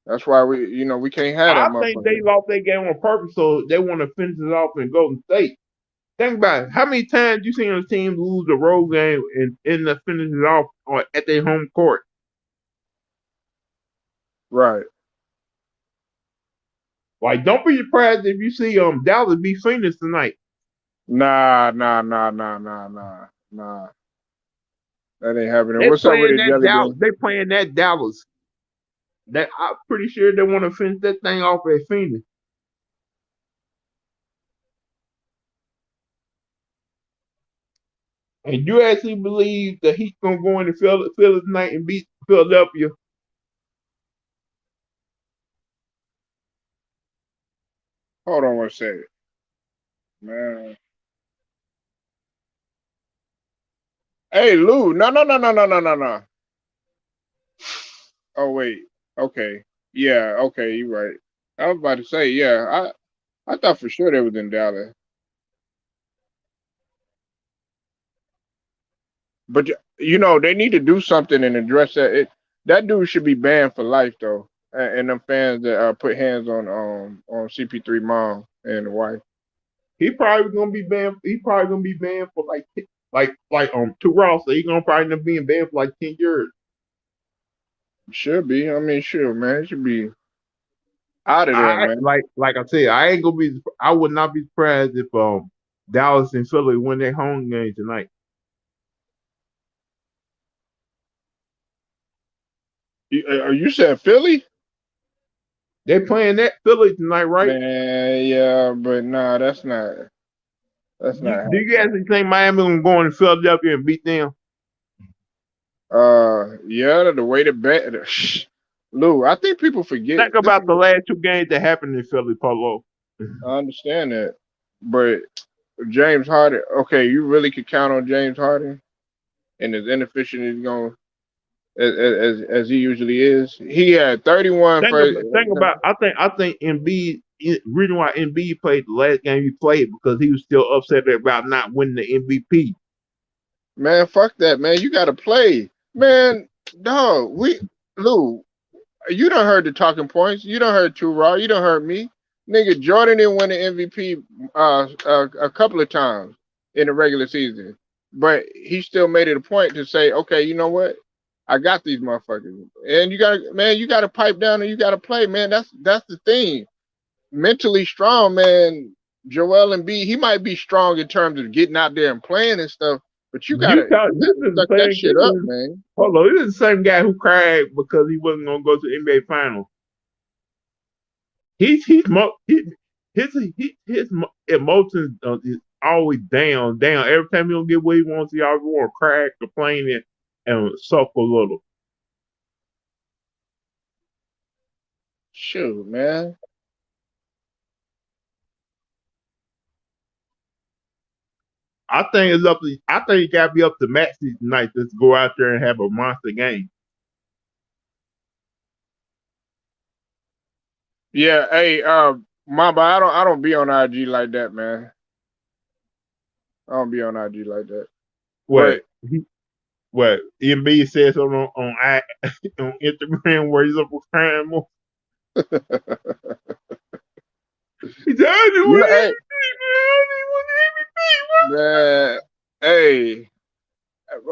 that's why we can't have that I think they motherfucker. lost their game on purpose, so they want to finish it off in Golden State. Think about it. How many times you seen a team lose a road game and end up finishing it off at their home court? Right. Like, don't be surprised if you see Dallas beat Phoenix tonight. Nah, nah, nah, nah, nah, nah, nah. That ain't happening. They What's up with playing it, that Jelly Dallas. Bean? They playing that Dallas. That I'm pretty sure they want to finish that thing off at Phoenix. And you actually believe that he's gonna go into Philly tonight and beat Philadelphia? Hold on one second, man. Hey, Lou. No, no, no, no, no, no, no, no. Oh wait. Okay. Yeah. Okay. You right. I was about to say, yeah. I thought for sure they was in Dallas, but they need to do something and address that. That dude should be banned for life though. And them fans that put hands on CP3 mom and the wife. He probably gonna be banned. He probably gonna be banned for like two Ross. So he gonna probably end up being banned for like 10 years. Should be. I mean, sure, man. It should be out of there, I man. like I said, I ain't gonna be. I would not be surprised if Dallas and Philly win their home game tonight. You said Philly? They playing that Philly tonight, right? Man, yeah, but nah, that's not Do you happening. actually think Miami gonna go in Philadelphia and beat them? Yeah, the way to bet, Lou. I think people forget. Think about the last two games that happened in Philly, Polo. I understand that, but James Harden. Okay, you really could count on James Harden, and as inefficient as he's going as he usually is. He had 31 first. Think about. I think Embiid. Reason why Embiid played the last game he played because he was still upset about not winning the MVP. Man, fuck that, man. You got to play, man. Dog, Lou. You done heard the talking points. You done heard Too Raw. You done heard me. Nigga, Jordan didn't win the MVP a couple of times in the regular season. But he still made it a point to say, okay, you know what? I got these motherfuckers. And you gotta pipe down and you gotta play, man. That's the thing. Mentally strong, man. Joel Embiid, he might be strong in terms of getting out there and playing and stuff, but you You gotta talk, you this gotta is the suck that same. shit up, man. Hold on, this is the same guy who cried because he wasn't gonna go to the NBA Finals. He's his emotions is always down. Every time he don't get what he wants, he always want to cry, complain, and suffer a little. Shoot, man. I think it gotta be up to Maxie tonight to go out there and have a monster game. Yeah, hey, Mamba, I don't be on IG like that, man. I don't be on IG like that. What But what MB says on Instagram where he's up with crying more. He said, I do you know, hey, everything, man. I do everything. man, hey,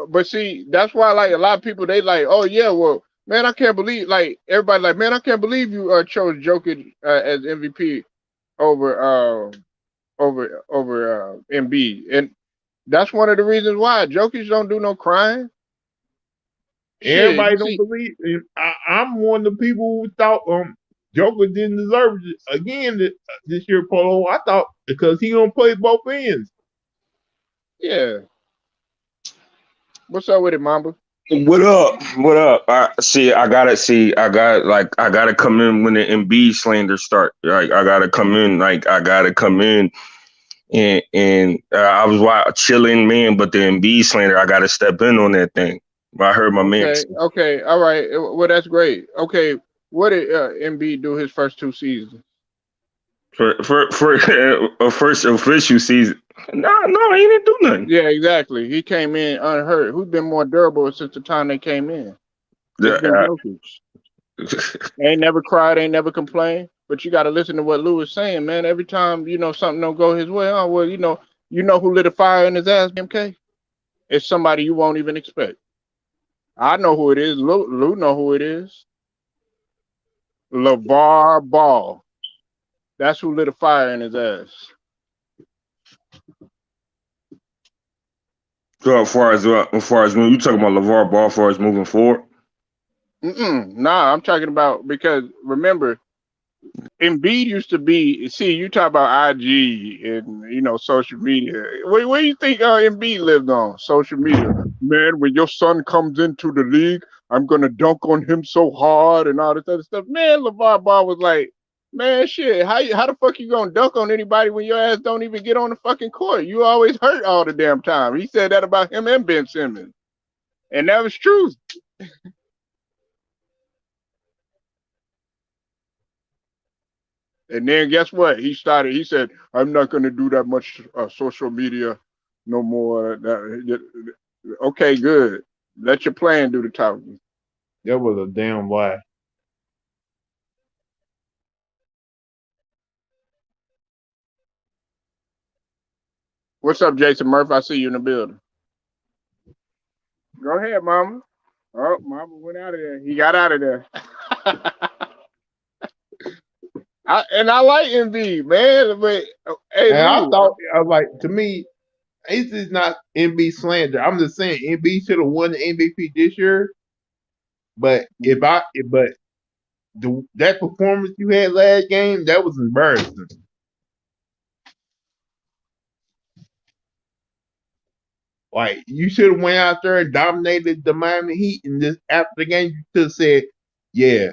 but see, that's why like a lot of people they like, oh yeah, well, man, I can't believe like everybody like, man, I can't believe you chose Jokic as MVP over Embiid, and that's one of the reasons why Jokic don't do no crying. Shit, you Everybody don't see, believe. And I'm one of the people who thought Joker didn't deserve it again this year. Polo. I thought because he don't play both ends. yeah. What's up with it, Mamba? What up? What up? I see. I gotta see. I got like. I gotta come in when the Embiid slander start. Like I gotta come in. Like I gotta come in. And I was chilling, man. But the Embiid slander, I gotta step in on that thing. I heard my man Okay, okay, all right. Well, that's great. Okay, what did Embiid do his first two seasons? for a first official season. No, he didn't do nothing. Yeah, exactly. He came in unhurt. Who's been more durable since the time they came in? It's been The, Jokic. Ain't never cried, ain't never complained. But you got to listen to what Lou is saying, man. Every time something don't go his way, oh well, you know who lit a fire in his ass, MK? It's somebody you won't even expect. I know who it is. Lou know who it is. LeVar Ball. That's who lit a fire in his ass. so as far as when you talking about LeVar Ball, as far as moving forward. Nah, I'm talking about because remember Embiid used to be. See, you talk about IG and social media. Where do you think Embiid lived on social media? Man, when your son comes into the league, I'm gonna dunk on him so hard and all this other stuff. Man, LeVar Ball was like, man, shit. How the fuck you gonna dunk on anybody when your ass don't even get on the fucking court? You always hurt all the damn time. He said that about him and Ben Simmons, and that was true. And then guess what? He started. He said, "I'm not going to do that much social media no more." Okay, good. Let your plan do the talking. That was a damn lie. What's up, Jason Murphy? I see you in the building. Go ahead, Mama. Oh, Mama went out of there. He got out of there. I like Embiid, man. But hey, And I Lou. thought I was like to me, this is not MB slander. I'm just saying MB should have won the MVP this year. But that performance you had last game, that was embarrassing. Like you should have went out there and dominated the Miami Heat, and just after the game, you should have said, "Yeah,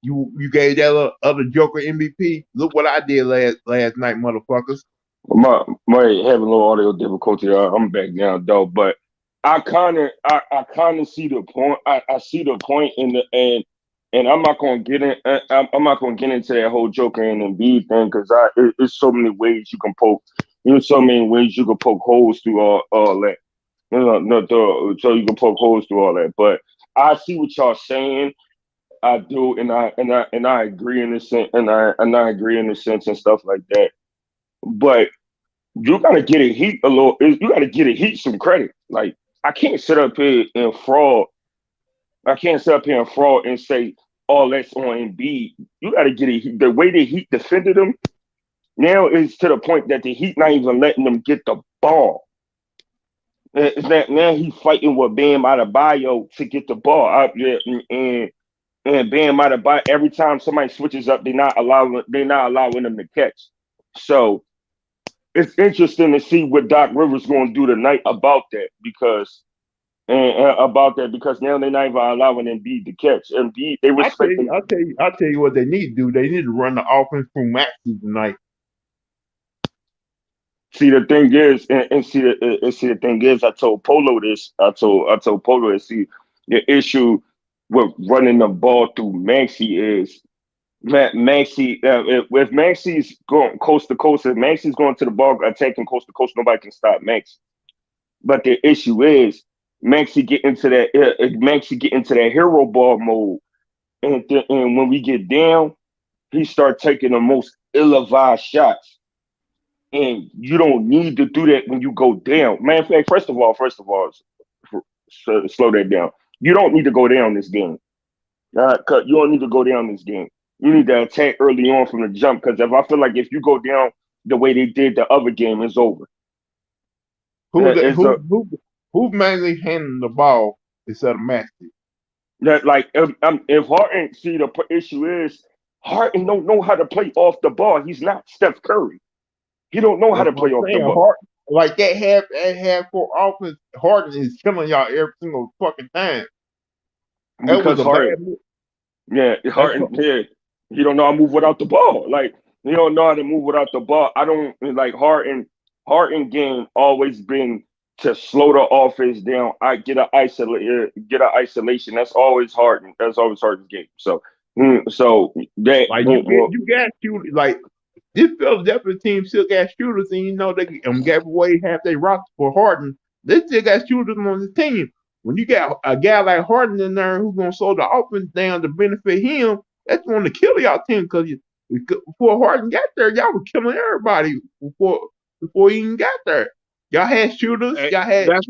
you gave that other Joker MVP. Look what I did last night, motherfuckers." My having a little audio difficulty. I'm back now though, but I kind of see the point. I see the point in the and I'm not gonna get in. I'm not gonna get into that whole Joker and Embiid thing because it's so many ways you can poke. There's so many ways you can poke holes through all that. So you can poke holes through all that. But I see what y'all saying. I do, and I agree in the sense, and I agree in the sense and stuff like that. But you gotta get a heat a little. You gotta get a heat some credit. Like I can't sit up here and fraud. I can't sit up here and fraud and say, "Oh, that's on Embiid." You gotta get a the way the Heat defended him. Now is to the point that the Heat not even letting them get the ball. It's that now he's fighting with Bam Adebayo to get the ball out there, and Bam Adebayo every time somebody switches up, they're not allowing them to catch. So it's interesting to see what Doc Rivers going to do tonight about that because now they're not even allowing Embiid to catch. Embiid, they respect him. I tell you what they need to do. They need to run the offense through Maxi tonight. See, the thing is, see the thing is, I told Polo this. I told Polo this. See, the issue with running the ball through Maxi is Maxi. If Maxi's going coast to coast, if Maxi's going to the ball attacking coast to coast, nobody can stop Maxi. But the issue is Maxi get into that hero ball mode, and when we get down, he start taking the most ill-advised shots. And you don't need to do that when you go down. Matter of fact, slow that down. You don't need to go down this game. Cut. You don't need to go down this game. You need to attack early on from the jump. Because if I feel like if you go down the way they did the other game, it's over. Who's that, It's a who's mainly handling the ball instead of Maxi? that like if Harden see the issue is Harden don't know how to play off the ball. He's not Steph Curry. He don't know how That's to what play I'm off the saying. ball. Hard like that half court offense. Harden is killing y'all every single fucking time. That was Because a bad Harden move. Yeah, That's Harden. Yeah, he don't know how to move without the ball. Like he don't know how to move without the ball. I don't like Harden. Harden game always been to slow the offense down. I get an isolation. That's always Harden. That's always Harden's game. So, so that like you got shooters like this Philadelphia team still got shooters, and you know they gave away half their roster for Harden. They still got shooters on the team. When you got a guy like Harden in there who's gonna slow the offense down to benefit him, that's going to kill y'all team because before Harden got there, y'all were killing everybody before he even got there. Y'all had shooters. Hey, Y'all had that's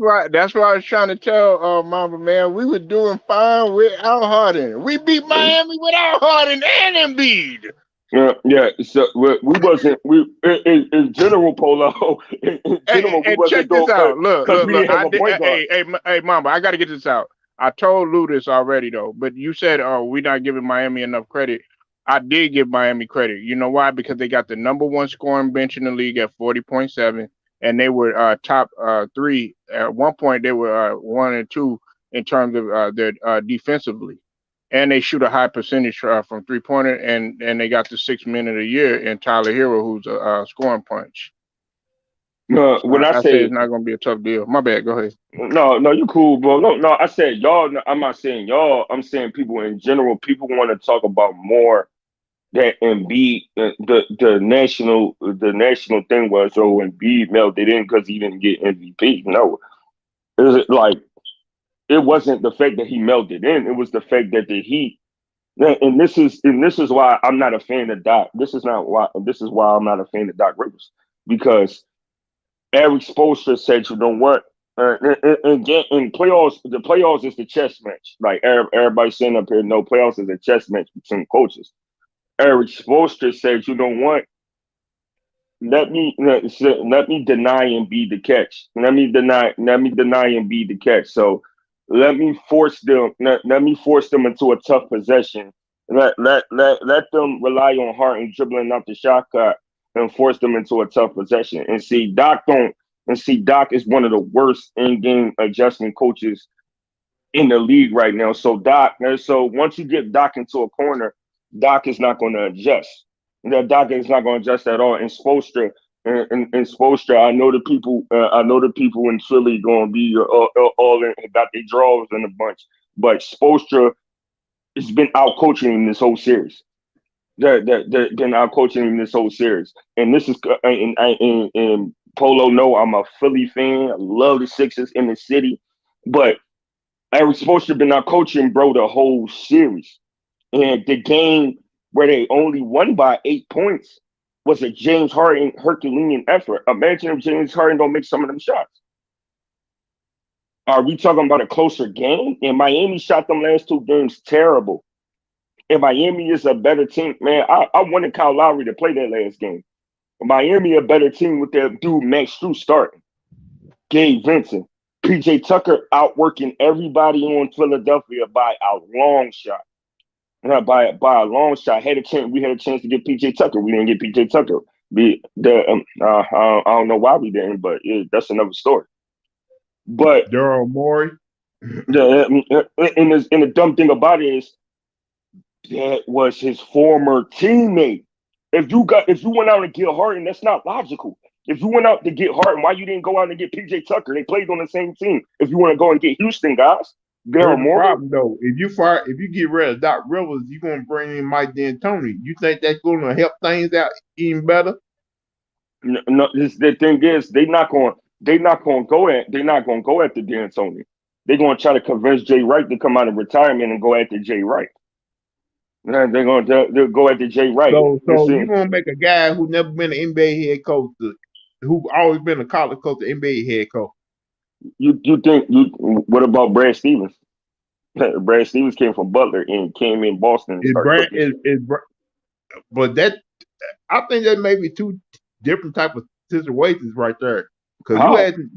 why I was trying to tell Mamba man we were doing fine without Harden. We beat Miami without Harden and Embiid. yeah. So we wasn't in general polo. In general, we Hey, wasn't check this doing out. Look, because look, we look. didn't have a point guard. Hey, Mamba, I got to get this out. I told Lou this already though, but you said, "Oh, we're not giving Miami enough credit." I did give Miami credit. You know why? Because they got the number one scoring bench in the league at 40.7, and they were top three. At one point, they were one and two in terms of their defensively, and they shoot a high percentage from 3 pointer, and they got the 6 men of the year in Tyler Hero, who's a scoring punch. So When I I say say it's not going to be a tough deal. My bad. Go ahead. no, no, you cool, bro. No, no, I said y'all. No, I'm not saying y'all. I'm saying people in general. People want to talk about more that Embiid, the national thing was, oh, Embiid melted in because he didn't get MVP. No, it like it wasn't the fact that he melted in. It was the fact that the Heat. And this is why I'm not a fan of Doc. This is not why. This is why I'm not a fan of Doc Rivers because Eric Spoelstra said, you know what? In playoffs, the playoffs is the chess match. Like everybody saying up here, no playoffs is a chess match between coaches. Eric Spoelstra said, you know what? Let me deny and be the catch. Let me deny and be the catch. So let me force them into a tough possession. Let them rely on Harden dribbling out the shot clock and force them into a tough possession. And see Doc is one of the worst in-game adjustment coaches in the league right now. So once you get Doc into a corner, Doc is not going to adjust. Doc is not going to adjust at all. And Spoelstra, I know the people in Philly going to be all in, got their draws in a bunch. But Spoelstra has been out coaching in this whole series. They've been out coaching in this whole series. And this is and Polo. No, I'm a Philly fan. I love the Sixers in the city, but Eric Spoelstra been out coaching, bro, the whole series. And the game where they only won by 8 points was a James Harden Herculean effort. Imagine if James Harden don't make some of them shots. Are we talking about a closer game? And Miami shot them last two games terrible. And Miami is a better team. Man, I wanted Kyle Lowry to play that last game. Miami a better team with that dude Max Strus starting. Gabe Vincent. PJ Tucker outworking everybody on Philadelphia by a long shot. Not by a long shot. We had a chance to get PJ Tucker. We didn't get PJ Tucker. I don't know why we didn't, but that's another story. But Daryl Morey. and the dumb thing about it is that was his former teammate. If you went out and get Harden, that's not logical. If you went out to get Harden, why you didn't go out and get PJ Tucker? They played on the same team. If you want to go and get Houston guys, Daryl Here's the Morey. problem though. If you get rid of Doc Rivers, you're gonna bring in Mike D'Antoni. You think that's gonna help things out even better? No, the thing is, they're not going to go after D'Antoni. They're going to try to convince Jay Wright to come out of retirement and go after Jay Wright. They're going to they'll go after Jay Wright. You So you see, gonna make a guy who never been an NBA head coach, who always been a college coach, the NBA head coach. you think you what about Brad Stevens? Brad Stevens came from Butler and came in Boston and Is started Brand cooking shit. but that I think that may be two different type of situations right there. Because you How? asking,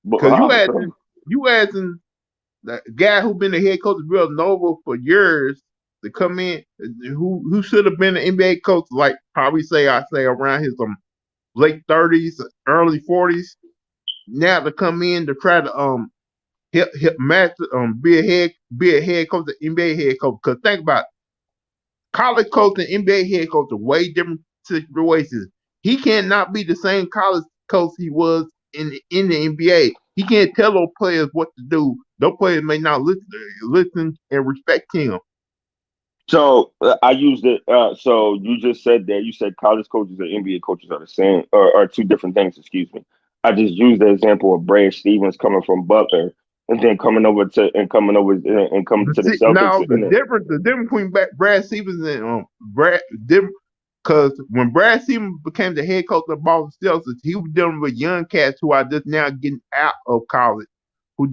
But because how? you asking the guy who been the head coach of Villanova for years to come in, who should have been an NBA coach, like probably I say around his late 30s, early 40s, now to come in to try to hit master be a head coach, the NBA head coach. Because think about it, college coach and NBA head coach are way different situations. He cannot be the same college coach he was in the NBA. He can't tell those players what to do. Those players may not listen and respect him. So I used it. So you just said that you said college coaches and NBA coaches are the same, or are two different things. Excuse me. I just used the example of Brad Stevens coming from Butler and then coming But to the see, Celtics. now the difference between Brad Stevens and Brad, because when Brad Stevens became the head coach of Boston Celtics, he was dealing with young cats who are just now getting out of college, who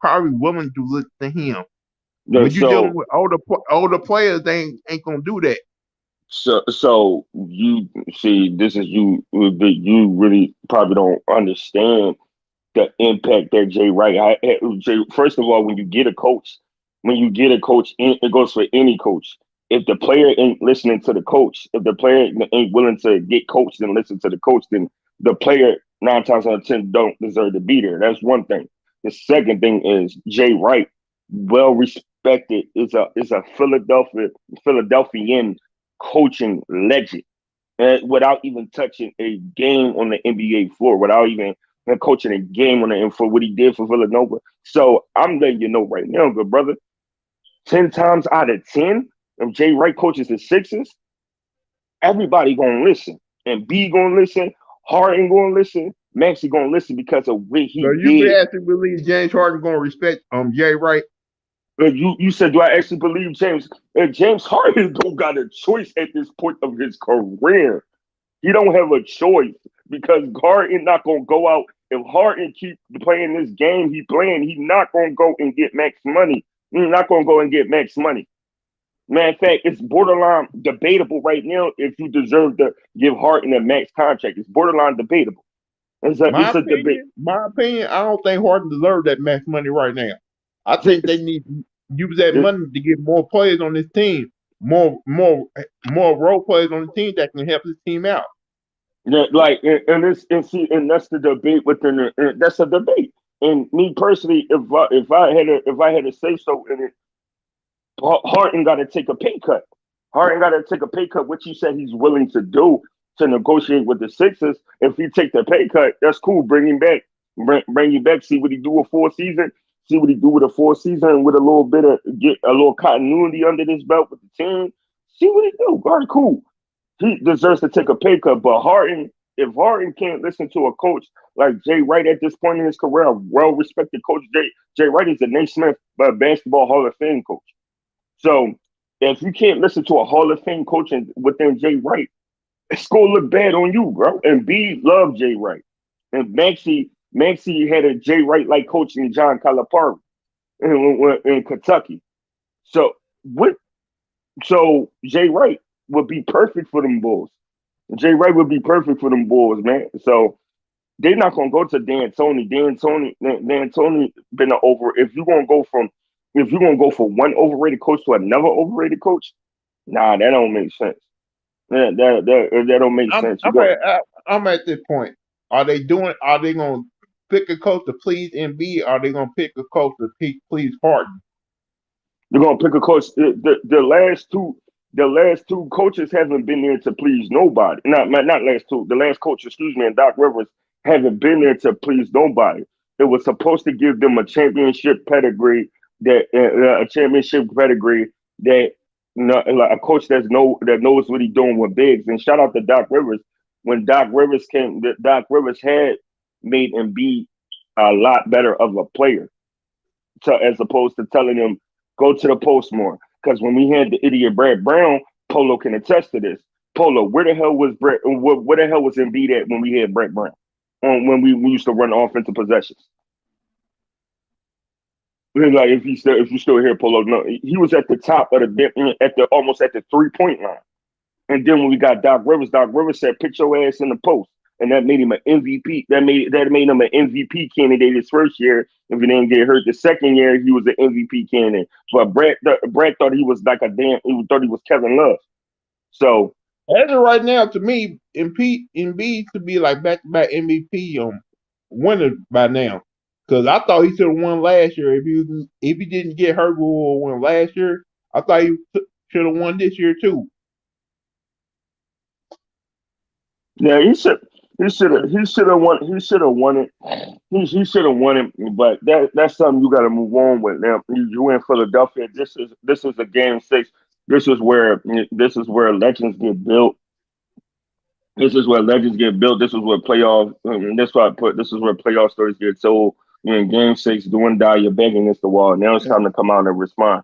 probably willing to listen to him. When you're dealing so with older players, they ain't gonna do that. so you see, this is you really probably don't understand the impact that Jay Wright. First of all, when you get a coach, it goes for any coach. If the player ain't listening to the coach, if the player ain't willing to get coached and listen to the coach, then the player 9 times out of 10 don't deserve to be there. That's one thing. The second thing is Jay Wright, well respected, is a Philadelphian coaching legend without even touching a game on the NBA floor, without even coaching a game on the for what he did for Villanova. So I'm letting you know right now, good brother, 10 times out of 10, if Jay Wright coaches the Sixers, everybody gonna listen. And B gonna listen, Harden gonna listen, Maxey gonna listen because of what So he you did. actually believe James Harden gonna respect Jay Wright? You said, do I actually believe James? James Harden don't got a choice at this point of his career. He don't have a choice because Harden not gonna go out. If Harden keep playing this game he playing, he not gonna go and get max money. He's not gonna go and get max money. Matter of fact, it's borderline debatable right now if you deserve to give Harden a max contract. It's borderline debatable. It's a debate. My opinion, I don't think Harden deserves that max money right now. I think they need to use that It, money to get more players on this team, more role players on the team that can help this team out. yeah, like and that's the debate within that's a debate. And me personally, if I had a say so in it, Harden got to take a pay cut. Harden got to take a pay cut, which he said he's willing to do to negotiate with the Sixers. If he take the pay cut, that's cool. Bring him back. Bring him back. See what he do a full season. See what he do with a full season with a little bit of get a little continuity under this belt with the team. See what he do. All right, cool. He deserves to take a pay cut. But Harden, if Harden can't listen to a coach like Jay Wright at this point in his career, a well-respected coach, Jay Wright is a Naismith basketball Hall of Fame coach. So if you can't listen to a Hall of Fame coach within Jay Wright, it's gonna look bad on you, bro. And B loved Jay Wright. And Maxey had a Jay Wright like coach in John Calipari in Kentucky. So what so Jay Wright would be perfect for them Bulls. Jay Wright would be perfect for them Bulls, man. So they're not gonna go to Dan Tony been a over. If you're gonna go for one overrated coach to another overrated coach, nah, that don't make sense. That don't make I'm sense. You I'm go. at I'm at this point. Are they doing? Are they gonna pick a coach to please Embiid? Are they gonna pick a coach to please Harden? They're gonna pick a coach. The last two coaches haven't been there to please nobody. Not last two. The last coach, excuse me, and Doc Rivers haven't been there to please nobody. It was supposed to give them a championship pedigree that like a coach that knows what he's doing with bigs. And shout out to Doc Rivers. When Doc Rivers came, Doc Rivers had made Embiid a lot better of a player as opposed to telling him go to the post more. Because when we had the idiot Brad Brown, Polo can attest to this. Polo, where the hell was Brett? Where the hell was Embiid at when we had Brett Brown? When we used to run offensive possessions. Like if you still hear Polo, no, he was at the top of at the almost at the 3 point line. And then when we got Doc Rivers said, "Put your ass in the post," and that made him an MVP. That made him an MVP candidate his first year. If he didn't get hurt, the second year he was an MVP candidate. But Brett thought he was like a damn. He thought he was Kevin Love. So As of right now, to me, Embiid to be like back to back MVP winner by now. Because I thought he should have won last year. If he didn't get hurt, we would have won last year. I thought he should have won this year too. yeah, he should have won. He should have won it. He should have won it. But that's something you got to move on with. Now you in Philadelphia. This is a game 6. This is where legends get built. This is where legends get built. This is where playoff. That's why I put. This is where playoff stories get told. You're in game 6, doing die. You're begging against the wall. Now it's time to come out and respond.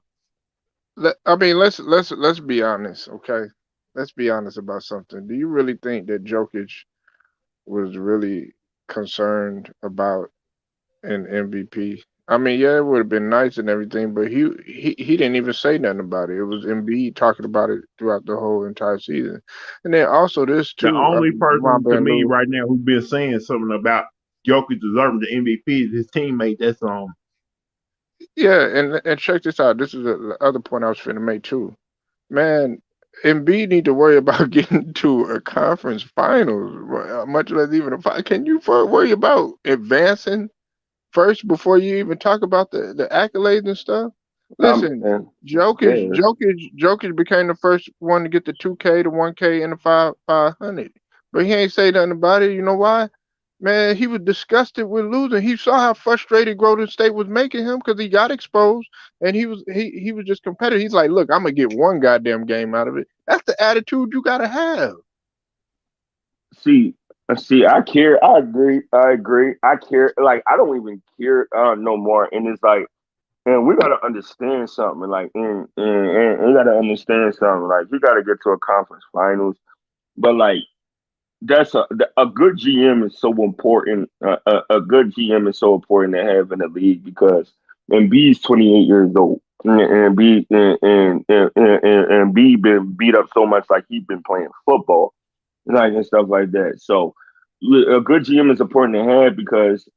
I mean, let's be honest, okay? Let's be honest about something. Do you really think that Jokic was really concerned about an MVP? I mean, yeah, it would have been nice and everything, but he didn't even say nothing about it. It was Embiid talking about it throughout the whole entire season. And then also this The too, only person Mamba to and me Lou. right now who's been saying something about Jokic deserving the MVP is his teammate. That's Yeah, and check this out. This is the other point I was finna make too. Man, Embiid need to worry about getting to a conference finals, much less even a final. Can you worry about advancing first before you even talk about the accolades and stuff? Listen, And Jokic, yeah, Jokic became the first one to get the 2K, the 1K, and the 500. But he ain't say nothing about it. You know why? Man, he was disgusted with losing. He saw how frustrated Golden State was making him because he got exposed, and he was just competitive. He's like, look, I'm gonna get one goddamn game out of it. That's the attitude you gotta have. see, I care. I agree. I agree. I care. Like I don't even care no more. And it's like, and we gotta understand something. Like, and we gotta understand something. Like, you gotta get to a conference finals. But like, that's a good GM is so important. A good GM is so important to have in the league because Embiid's 28 years old. And B been beat up so much like he's been playing football, like and stuff like that. So a good GM is important to have because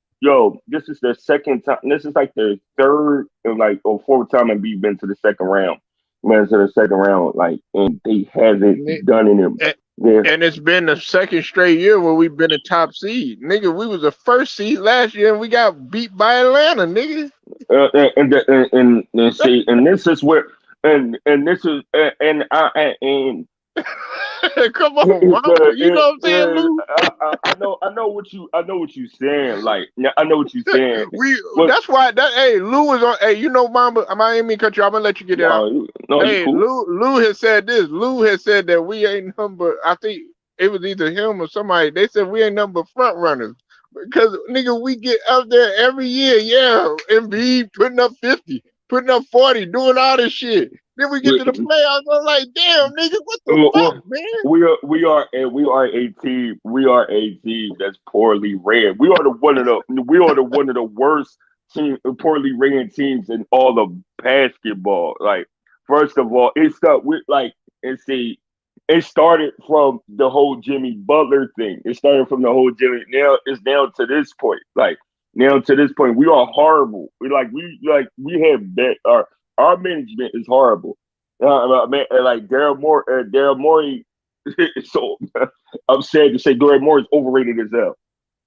this is their second time. This is like their third or fourth time and B been to the second round. Man, to the second round, like, and they haven't done it. A- Yeah, And it's been the second straight year where we've been a top seed. Nigga, we was the first seed last year and we got beat by Atlanta, nigga. and see, and this is where, and this is, and and Come on, mama. You know what I'm saying, Lou? I know what you saying. Like, yeah, I know what you saying. We But that's why that hey Lou is on hey, you know Mamba, I ain't mean to cut you, I'm gonna let you get it out. no, you Hey, cool. Lou has said this. Lou has said that we ain't number I think it was either him or somebody. They said we ain't number front runners. Because nigga, we get up there every year, yeah. MB putting up 50, putting up 40, doing all this shit. Then we get to the playoffs. I'm like, damn, nigga, what the fuck, Well, man? we are a team. We are a team that's poorly ran. We are the one of the worst poorly ran teams in all of basketball. Like, first of all, it's stuck with like and see. It started from the whole Jimmy Butler thing. It started from the whole Jimmy. Now it's down to this point. Like, now to this point, we are horrible. We have bet our management is horrible. Man, like Daryl Morey. So I'm sad to say Daryl Morey is overrated as hell.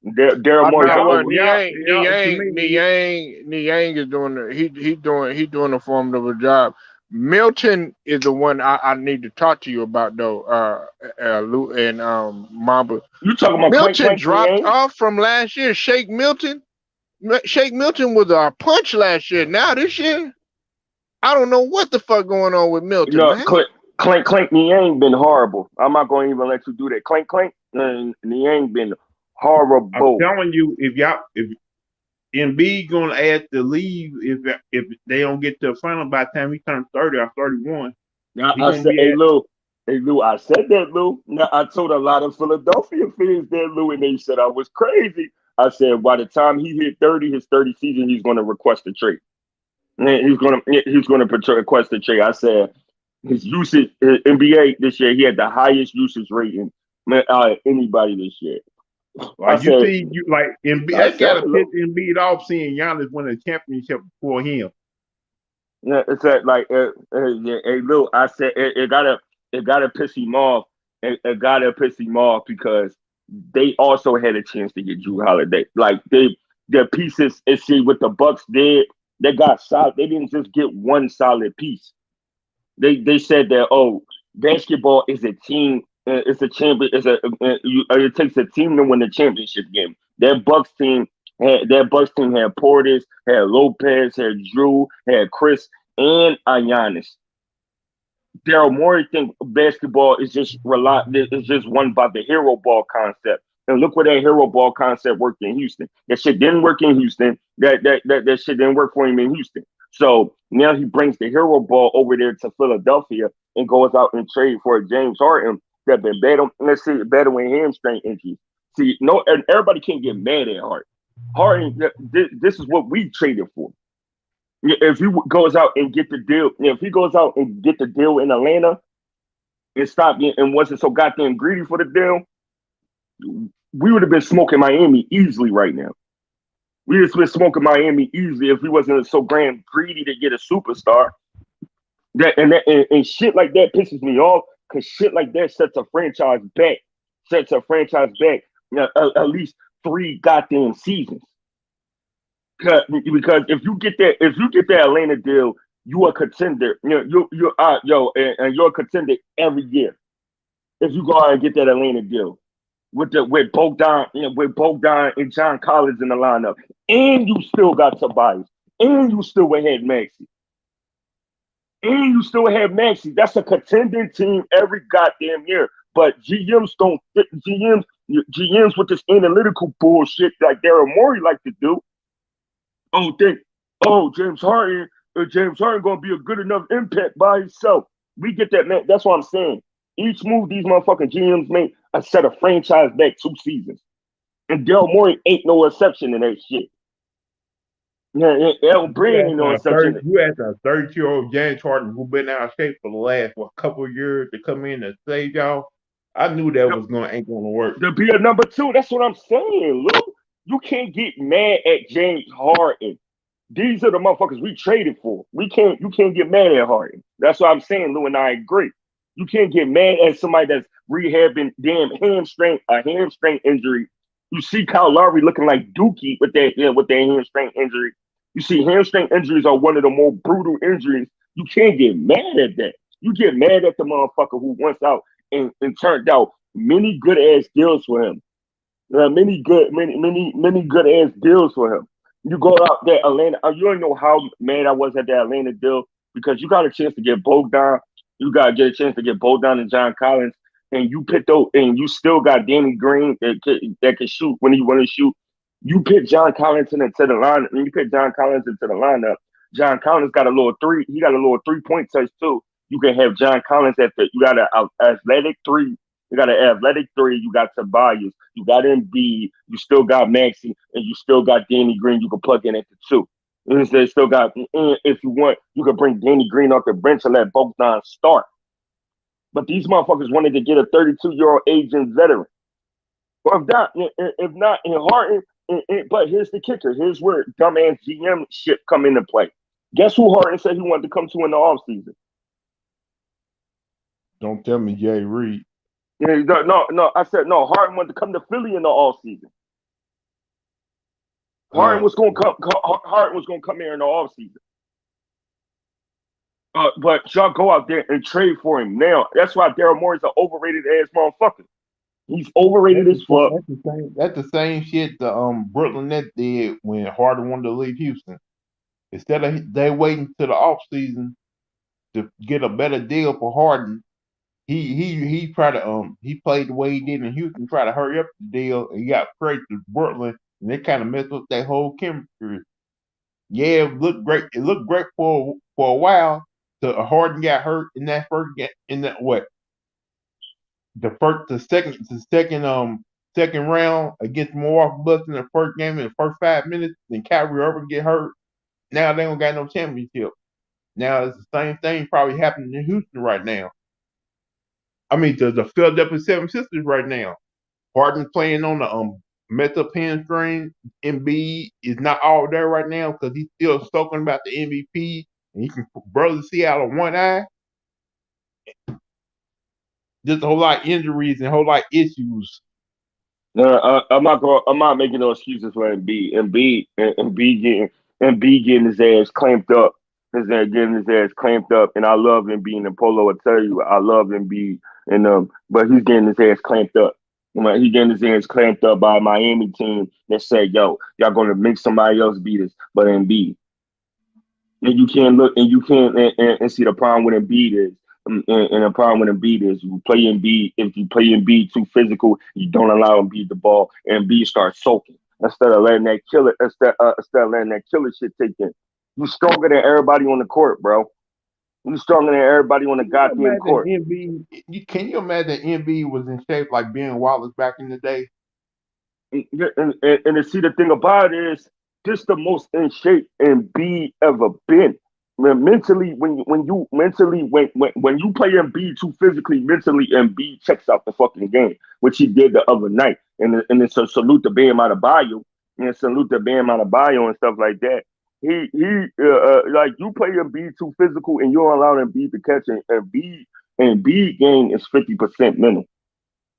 Daryl I Morey is know Y'all, what overrated. y'all, y'all, to me, Niang is doing he doing a formidable job. Milton is the one I need to talk to you about though. Lou and Mamba. You talking about Clank Milton Clank dropped Yang? off from last year. Shake Milton was our punch last year. Now this year, I don't know what the fuck going on with Milton, No, man. Clank Yang been horrible. I'm not going to even let you do that. Clank and Yang been I'm horrible. telling you, if Embiid gonna ask to leave if they don't get to the final by the time he turns 30 or 31, Now he I gonna said, be at. Hey Lou, I said that Lou. Now I told a lot of Philadelphia fans that Lou, and they said I was crazy. I said by the time he hit 30, his 30 season, he's going to request a trade. He's going to request a trade. I said his usage NBA this year, he had the highest usage rating anybody this year. I Like you said, see, you like Embiid, I that said gotta it, piss Lou. Embiid off seeing Giannis win a championship before him. Yeah, it's that like, yeah, hey, Lou, I said it gotta piss him off. It gotta piss him off because they also had a chance to get Drew Holiday. Like their pieces, and see what the Bucks did. They got solid. They didn't just get one solid piece. They said that, oh, basketball is a team. It's a champion. It takes a team to win the championship game. Their Bucks team had Portis, had Lopez, had Drew, had Chris, and Giannis. Daryl Morey think basketball is just won by the hero ball concept. And look where that hero ball concept worked in Houston. That shit didn't work in Houston. That shit didn't work for him in Houston. So now he brings the hero ball over there to Philadelphia and goes out and trade for James Harden that been battling hamstring injuries. See, no, and everybody can't get mad at Harden. Harden, this is what we traded for. If he goes out and get the deal, if he goes out and get the deal in Atlanta and and wasn't so goddamn greedy for the deal, we would have been smoking Miami easily right now. We would have been smoking Miami easily if he wasn't so grand greedy to get a superstar. And shit like that pisses me off because shit like that sets a franchise back, at least 3 goddamn seasons. Because if you get that Atlanta deal, you a contender. And you're a contender every year if you go out and get that Atlanta deal with Bogdan and John Collins in the lineup, and you still got Tobias, and you still had Maxi, and you still have Maxi. That's a contending team every goddamn year. But GMs with this analytical bullshit like Daryl Morey like to do. Oh, think, oh, James Harden gonna be a good enough impact by himself. We get that, man. That's what I'm saying. Each move these motherfucking GMs made, I set a franchise back 2 seasons. And Daryl Morey ain't no exception in that shit. El Brand ain't no exception. You asked a 30-year-old James Harden who been out of shape for the last couple of years to come in and save y'all. I knew that To, was gonna ain't gonna work. to be a number two, that's what I'm saying, Lou. You can't get mad at James Harden. These are the motherfuckers we traded for. You can't get mad at Harden. That's what I'm saying, Lou, and I agree. You can't get mad at somebody that's rehabbing a hamstring injury. You see Kyle Lowry looking like Dookie with that hamstring injury. You see hamstring injuries are one of the more brutal injuries. You can't get mad at that. You get mad at the motherfucker who went out and turned out many good ass deals for him. Many good ass deals for him. You go out there, Atlanta. You don't know how mad I was at that Atlanta deal because you got a chance to get Bogdan. You got to get a chance to get Bogdan and John Collins, and you picked out, and you still got Danny Green that can shoot when he want to shoot. You pick John Collins into the line, and you pick John Collins into the lineup. John Collins got a little three. He got a little 3-point touch too. You can have John Collins at the. You got an athletic three. You got an athletic three. You got Tobias. You got Embiid. You still got Maxi, and you still got Danny Green. You can plug in at the two. And they still got. If you want, you could bring Danny Green off the bench and let Bogdan start. But these motherfuckers wanted to get a 32-year-old aging veteran. Well, if not in Harden, but here's the kicker. Here's where dumbass GM shit come into play. Guess who Harden said he wanted to come to in the offseason? Don't tell me Jay Reed. Yeah, no. I said no. Harden wanted to come to Philly in the off season. Uh, Harden was gonna come here in the off season. But y'all go out there and trade for him now. That's why Daryl Morey's an overrated ass motherfucker. He's overrated as fuck. that's the same shit the Brooklyn Nets did when Harden wanted to leave Houston. Instead of they waiting to the off season to get a better deal for Harden, he tried to he played the way he did in Houston, tried to hurry up the deal, and he got traded to Brooklyn, and they kind of messed up that whole chemistry. Yeah, it looked great. It looked great for a while. So Harden got hurt in that first game, in that what the second round against Milwaukee Bucks in the first game in the first 5 minutes. Then Kyrie Irving get hurt. Now they don't got no championship. Now it's the same thing probably happening in Houston right now. I mean, the Philadelphia Seven Sisters right now. Harden playing on the messed up hamstring. Embiid is not all there right now because he's still talking about the MVP, and he can barely see out of one eye. Just a whole lot of injuries and a whole lot of issues. I'm not making no excuses for Embiid. Embiid getting his ass clamped up. Getting his ass clamped up, and I love Embiid. And Polo will tell you, I love Embiid, and but he's getting his ass clamped up. He's getting his ass clamped up by a Miami team that said, "Yo, y'all gonna make somebody else beat us," but Embiid. And you can't look and you can't and see the problem with Embiid is and the problem with Embiid is you play Embiid if you play Embiid too physical, you don't allow Embiid the ball, and Embiid starts soaking instead of letting that killer instead of letting that killer shit take in. You stronger than everybody on the court, bro. You stronger than everybody on the Can you goddamn imagine court. Can you imagine MB was in shape like Ben Wallace back in the day? And to see the thing about it is this the most in shape and B ever been. Mentally, when you play Embiid too physically, mentally Embiid checks out the fucking game, which he did the other night. And it's a salute to Bam Adebayo and salute to Bam Adebayo and stuff like that. Like you play Embiid too physical and you don't allow Embiid to catch it. Embiid game is 50% mental.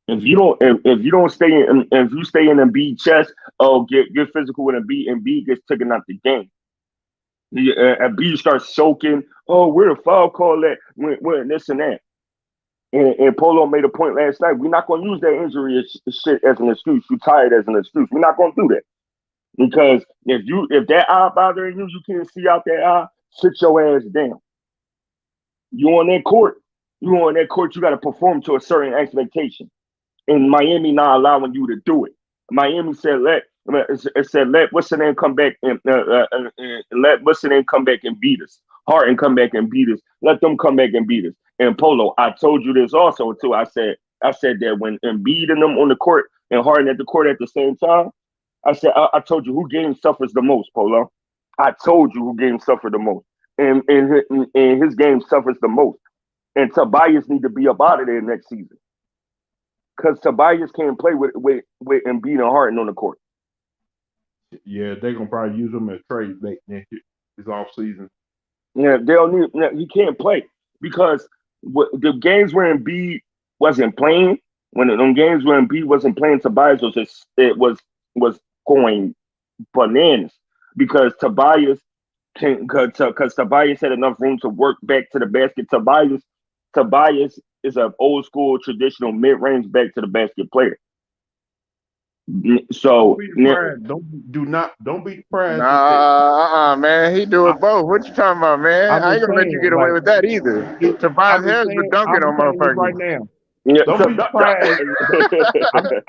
If you don't stay in if you stay in Embiid chest, oh get physical with Embiid gets taken out the game. Embiid starts soaking. Oh, where the foul call at? When this and that. And Polo made a point last night. We're not going to use that injury shit as an excuse. You tired as an excuse. We're not going to do that because if that eye bothering you, you can't see out that eye. Sit your ass down. You on that court. You on that court. You got to perform to a certain expectation. And Miami not allowing you to do it. Miami said let what's the name come back and let what's the name come back and beat us. Harden come back and beat us. Let them come back and beat us. And Polo, I told you this also too. I said that when Embiid and them on the court and Harden at the court at the same time, I told you who game suffers the most, Polo. I told you who game suffered the most. And his game suffers the most. And Tobias need to be up out of there next season because Tobias can't play with Embiid and Harden on the court. Yeah, they're gonna probably use him as trade bait next year, this off season. Yeah, they'll need. He can't play because the games where Embiid wasn't playing, when them games where Embiid wasn't playing, Tobias was going bananas because Tobias can because Tobias had enough room to work back to the basket. Tobias is an old school traditional mid range back to the basket player. Don't So be surprised. Don't be surprised if they. Nah, man, he do I, it both. What you talking about, man? I'm I just ain't gonna let you saying, get away like, with that either. Tobias Harris was dunking I'm on saying this right motherfuckers. now. yeah, Don't so be surprised.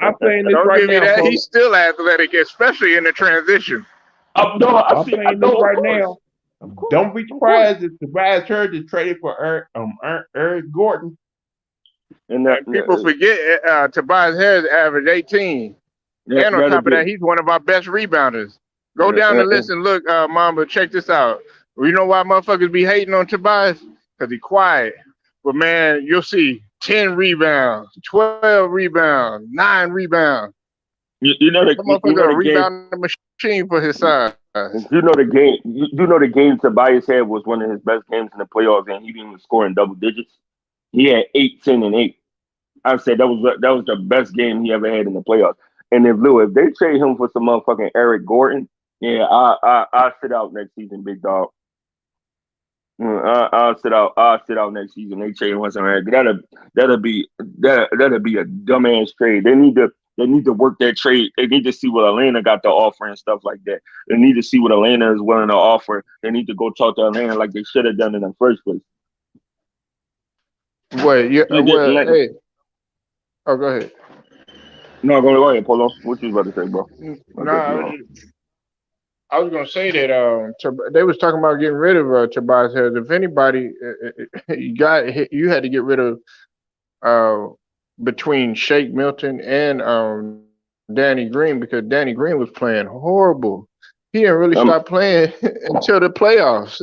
I'm saying this Don't right give me now, that. folks. He's still athletic, especially in the transition. no, I I'm see. I saying this know, right now. of course, Don't be of course. surprised if Tobias Harris is traded for Eric Gordon. And And people forget Tobias Harris averaged 18. And on that'll top of be. that, he's one of our best rebounders. Go down the list and look, Mamba, check this out. You know why motherfuckers be hating on Tobias? Because he quiet. But man, you'll see 10 rebounds, 12 rebounds, 9 rebounds. You know That motherfucker a the game. rebounding machine for his size. You know the game. You know the game Tobias had was one of his best games in the playoffs, and he didn't even score in double digits. He had 8, 10, and 8. I said that was the best game he ever had in the playoffs. And if they trade him for some motherfucking Eric Gordon, yeah, I sit out next season, big dog. I'll sit out next season. They trade once I'm that'll be a dumbass trade. They need to work that trade. They need to see what Atlanta got to offer and stuff like that. They need to see what Atlanta is willing to offer. They need to go talk to Atlanta like they should have done in the first place. Wait, yeah, You get well, like hey, oh, go ahead. no, go ahead, Polo. What you was about to say, bro? I No, cut you off. I was gonna say that they was talking about getting rid of Tobias Harris. If anybody, you had to get rid of uh between Shake Milton and Danny Green because Danny Green was playing horrible. He didn't really start Um, playing until the playoffs.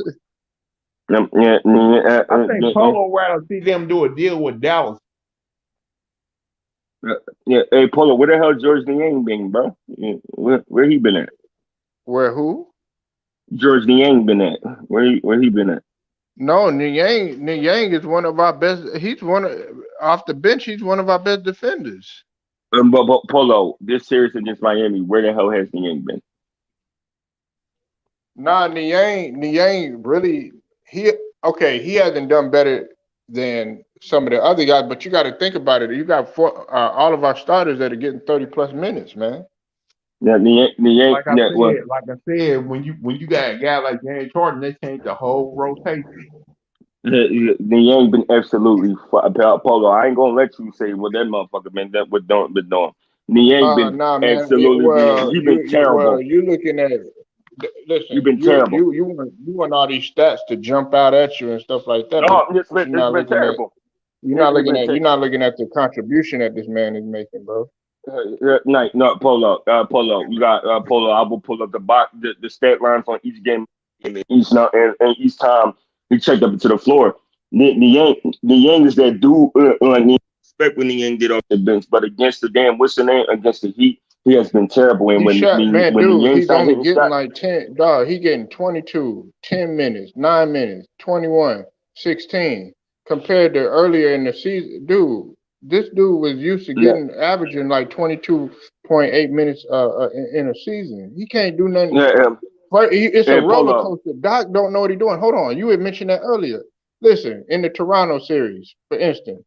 yeah, I think Polo rather see them do a deal with Dallas. yeah. Hey, Polo, where the hell George Niang been, bro? Yeah, where he been at? Where who? George Niang been at? Where he been at? No, Niang is one of our best. He's off the bench. He's one of our best defenders. But Polo, this series against Miami, where the hell has Niang been? Nah, Niang really he okay. He hasn't done better than some of the other guys, but you got to think about it. You got all of our starters that are getting 30+ minutes, man. Yeah, Niang, yeah, well, Like I said, when you got a guy like James Harden, they changed the whole rotation. Niang been absolutely Polo. I ain't gonna let you say what that motherfucker been doing. Niang been Nah, man. absolutely been Well, he been terrible. you looking at He listen. been terrible. You want all these stats to jump out at you and stuff like that, but No, it's been terrible. It's been you're not looking at the contribution that this man is making, bro. no, Polo. You got Polo. I will pull up the stat lines on each game and each time he checked up into the floor. The Yang is that dude. Like respect when the Yang get off the bench, but against the damn what's the name against the Heat, he has been terrible. And He shot, man, when the dude, Yang he's start only hitting getting shots, like 10, dog. He getting 22, 10 minutes, 9 minutes, 21, 16. Compared to earlier in the season, dude, this dude was used to yeah, getting averaging like 22.8 minutes in a season. He can't do nothing. yeah, It's a roller Polo. coaster. Doc don't know what he's doing. Hold on, you had mentioned that earlier. Listen, in the Toronto series, for instance.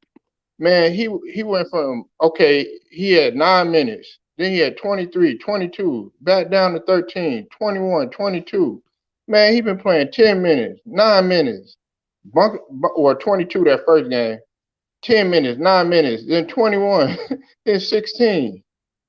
Man, he went from okay, he had 9 minutes, then he had 23, 22, back down to 13, 21, 22. Man, he been playing 10 minutes, 9 minutes, or 22 that first game, 10 minutes, 9 minutes, then 21, then 16.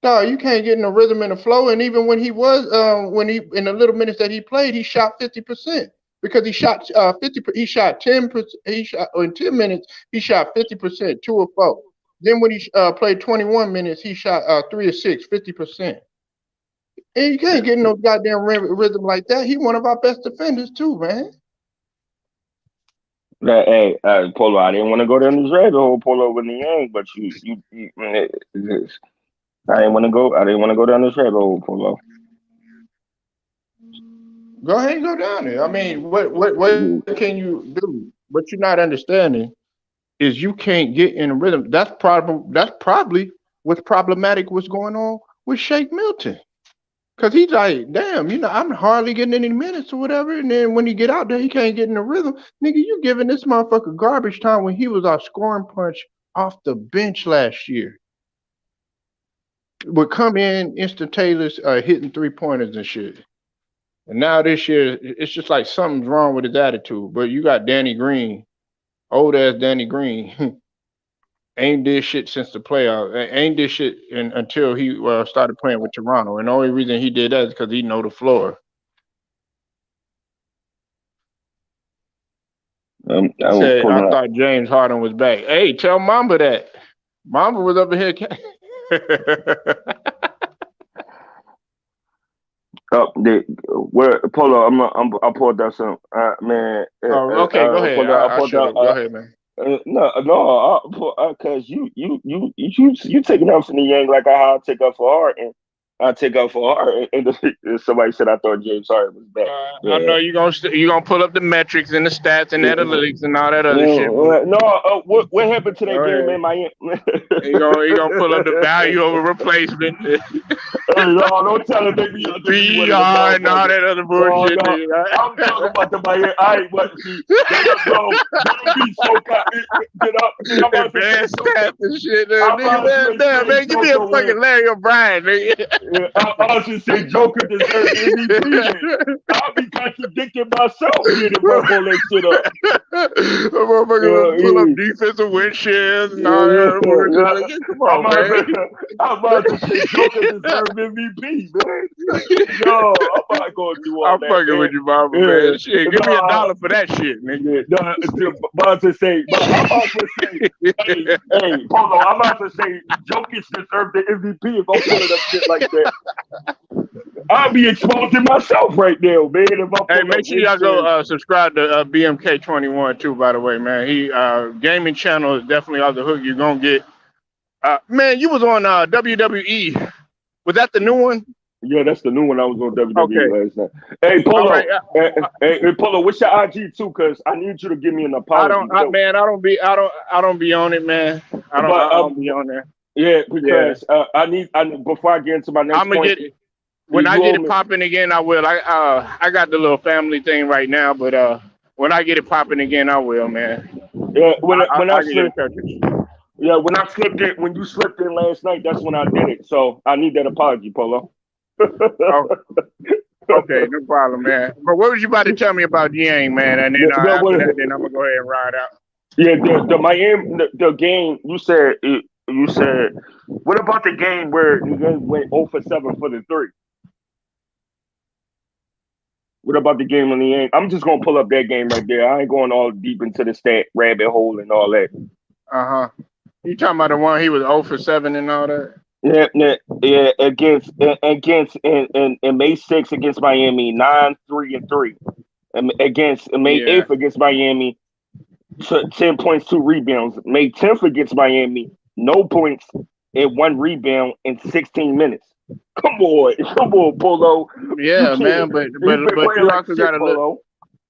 No, you can't get in the rhythm and the flow. And even when he in the little minutes that he played, he shot 50% because he shot 50. He shot 10%. He shot in 10 minutes. He shot 50%, 2 or 4. Then when he played 21 minutes, he shot 3 or 6, 50%. And you can't get in no goddamn rhythm like that. He one of our best defenders too, man. Hey, Polo, I didn't want to go down this rabbit hole, Polo, with the Yang, but I didn't want to go down this rabbit hole, Polo. Go ahead and go down there. I mean, what can you do? What you're not understanding is you can't get in a rhythm. That's probably what's problematic. What's going on with Shake Milton? Cause he's like, damn, I'm hardly getting any minutes or whatever. And then when he get out there, he can't get in the rhythm. Nigga, you giving this motherfucker garbage time when he was our scoring punch off the bench last year. Would come in instantaneous, hitting 3 pointers and shit. And now this year, it's just like something's wrong with his attitude. But you got Danny Green, old ass Danny Green, ain't did shit since the playoff. Ain't did shit until he started playing with Toronto. And the only reason he did that is because he know the floor. I He was said, I pulling up. thought James Harden was back. Hey, tell Mamba that. Mamba was up here. Up the where Polo, I pulled out some man. Oh, okay, go ahead. Pulled out. I I pulled shut out. up. Go ahead, man. No, cause you taking up for the Yang like how I take up for Harden. I take out for Harden, and somebody said I thought James Harden was back. I Yeah. know you gonna pull up the metrics and the stats and analytics and all that other shit, but No, what happened to that go game ahead. in Miami? You gonna pull up the value of a replacement, Hey, no, don't tell him make me out to be one of the PER and all motherfuckers. that other No, bullshit, no. I'm talking nigga. about the Miami. I ain't what see. That'll be so get up. I'm about to say Advanced stats Joker. and shit, I'm nigga. about Man, to damn, say man, give me a Joker win. fucking Larry O'Brien, nigga. Yeah, I also say Joker deserves MVP. Then I'll be contradicting myself here to Bro, bring all that shit up. the motherfucker Yeah, will pull up yeah. defensive win shares and all Yeah, that other bullshit. yeah. Nigga, come I'm on, about man. to, I'm about to say Joker deserves MVP, man. No, I'm not going to do all I'm that, fucking man. with you, mama, man. Yeah, Shit, give me a no, dollar for that shit, nigga. yeah, no. About to say, but I'm about to say, hey, Polo, I'm about to say Jokic deserved the MVP if I'm pulling up shit like that. I'll be exposing myself right now, man. If I Hey, pull up make sure win y'all go shares, subscribe to BMK21 too. By the way, man, he gaming channel is definitely off the hook. You're gonna get man. You was on WWE. Was that the new one? yeah, that's the new one. I was on Okay. WWE last night. Hey, All right. Polo, hey, Polo, what's your IG too? Cause I need you to give me an I don't. apology too. Man, I don't be on it, man. But I don't be on there. yeah, Yeah. because I before I get into my I'm next gonna point, get it when I you get owe it me. popping again. I will. I got the little family thing right now, but when I get it popping again, I will, man. Yeah, when I I can get in slipped, touch with you. yeah, when I slipped in, when you slipped in last night, that's when I did it. So I need that apology, Polo. Oh, okay, no problem, man. But what was you about to tell me about Yang, man? And then The, after that, what- then I'm gonna go ahead and ride out. yeah, the Miami the game. You said what about the game where the game went 0 for 7 for the three? What about the game on the end? I'm just gonna pull up that game right there. I ain't going all deep into the stat rabbit hole and all that. Uh huh. You talking about the one he was 0 for 7 and all that? Yeah, against in May 6th against Miami, 9-3-3. And against May Yeah. 8th against Miami, 10 points, 2 rebounds. May 10th against Miami, no points and 1 rebound in 16 minutes. Come on, Polo. You Yeah, can't. man. He been But playing you like also shit, gotta look. Polo.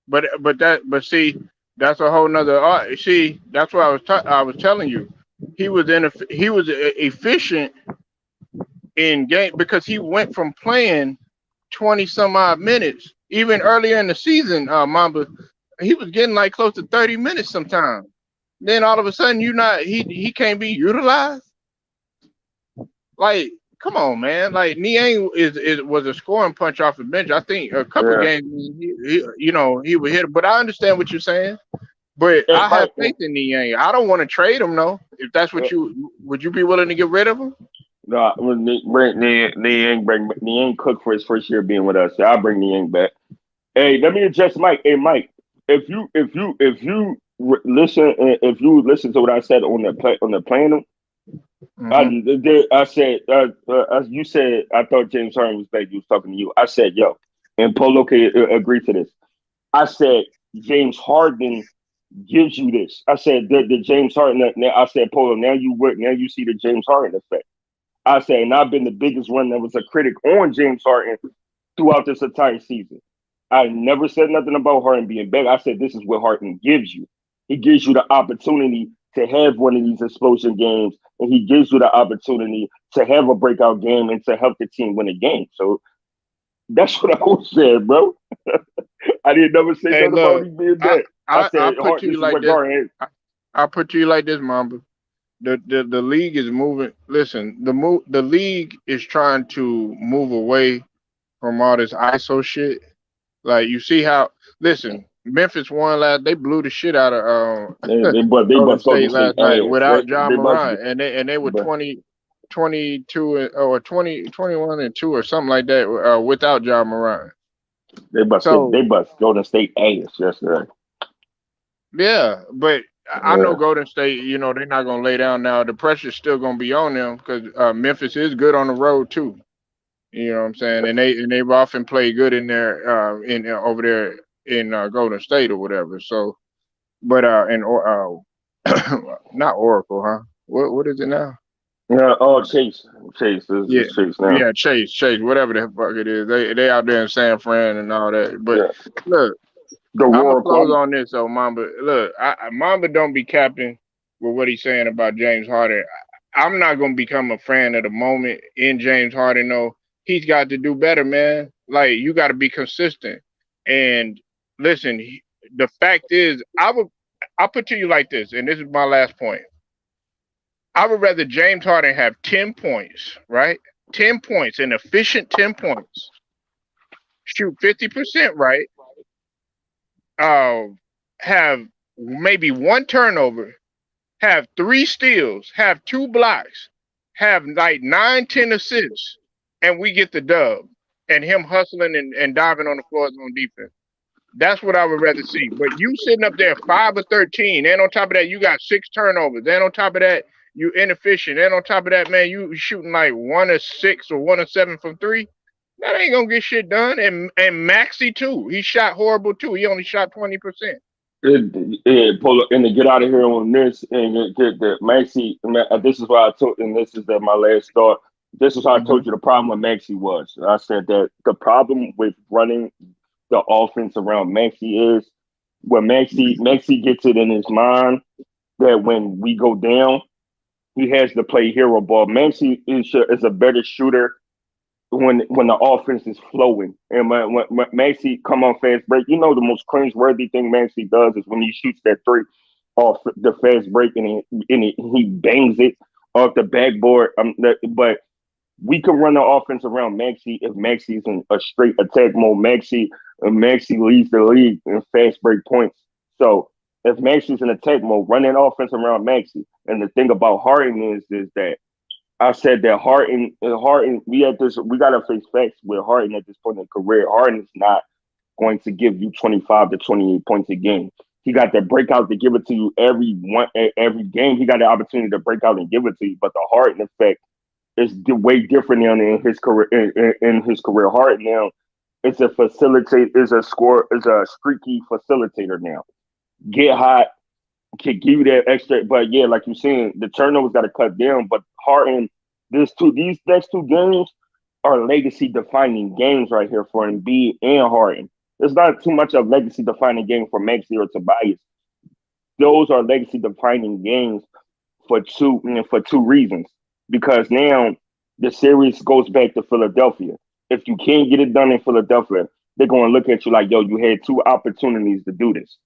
But see, that's a whole nother art. See, that's what I was telling you. He was efficient in game because he went from playing 20 some odd minutes even earlier in the season. Mamba, he was getting like close to 30 minutes sometimes. Then all of a sudden, he can't be utilized. Like, come on, man. Like Niang is was a scoring punch off the bench. I think a couple Yeah. games, he would hit. But I understand what you're saying. But Hey, I have Mike. faith in Niang. I don't want to trade him though. If that's what you would, you be willing to get rid of him? No, they ain't cooked for his first year being with us. So I'll bring Niang back. Hey, let me adjust Mike. Hey, Mike, listen, if you listen to what I said on the panel, Hmm. I said, you said I thought James Harden was back. You was talking to you. I said, yo, and Polo can agree to this. I said James Harden gives you this. I said the James Harden. Now I said Polo. Now you see the James Harden effect. I said, and I've been the biggest one that was a critic on James Harden throughout this entire season. I never said nothing about Harden being back. I said this is what Harden gives you. He gives you the opportunity to have one of these explosion games, and he gives you the opportunity to have a breakout game and to help the team win a game. So that's what I was saying, bro. I didn't never say Hey, nothing about look, him being I back. I I said, put to This you is like what this. Harden has. I, I put to you like this, Mamba. The league is moving. Listen, the league is trying to move away from all this ISO shit. Like you see how listen, Memphis won last. They blew the shit out of They Golden bust Golden State State last night ass. without John They bust. Moran, and they were But 22 or 21 and 2 or something like that without John Moran. they So bust Golden State ass yesterday. yeah, but I know Yeah. Golden State. You know they're not gonna lay down now. The pressure's still gonna be on them because Memphis is good on the road too. You know what I'm saying? And they've often played good in there in over there in Golden State or whatever. So, but in or not Oracle, huh? What is it now? Yeah. Oh, Chase. This Yeah, is Chase now. yeah, Chase, whatever the fuck it is. They out there in San Fran and all that. But Yeah. look, The I'm gonna Royal. close on this though, Mamba. Look, Mamba don't be capping with what he's saying about James Harden. I'm not gonna become a fan of the moment in James Harden though. He's got to do better, man. Like you got to be consistent. And listen, the fact is, I'll put to you like this, and this is my last point. I would rather James Harden have 10 points, right? 10 points, an efficient 10 points, shoot 50% right, uh, have maybe one turnover, have three steals, have two blocks, have like 9, 10 assists, and we get the dub. And him hustling and diving on the floors on defense. That's what I would rather see. But you sitting up there 5 of 13, and on top of that, you got 6 turnovers. And on top of that, you inefficient. And on top of that, man, you shooting like 1 of 6 or 1 of 7 from three. That ain't gonna get shit done. And Maxi too. He shot horrible too. He only shot 20%. Pull up and to get out of here on this and get the Maxi. This is why I told, and this is my last thought. This is how I Hmm. told you the problem with Maxi was. I said that the problem with running the offense around Maxi is when Maxi gets it in his mind that when we go down, he has to play hero ball. Maxi is a better shooter when the offense is flowing. And when Maxey come on fast break, you know the most cringeworthy thing Maxey does is when he shoots that three off the fast break and he bangs it off the backboard. But we can run the offense around Maxey if Maxey's in a straight attack mode. Maxey leads the league in fast break points. So if Maxey's in attack mode, running offense around Maxey. And the thing about Harden is that I said that Harden, we gotta face facts with Harden at this point in his career. Harden is not going to give you 25 to 28 points a game. He got that breakout to give it to you every game. He got the opportunity to break out and give it to you, but the Harden effect is way different now in his career. In his career, Harden now is a streaky facilitator now. Get hot, can give you that extra. But yeah, like you're saying, the turnovers got to cut down. But Harden, these next two games are legacy defining games right here for Embiid and Harden. It's not too much of legacy defining game for Maxey or Tobias. Those are legacy defining games for two reasons. Because now the series goes back to Philadelphia. If you can't get it done in Philadelphia, they're going to look at you like, yo, you had two opportunities to do this.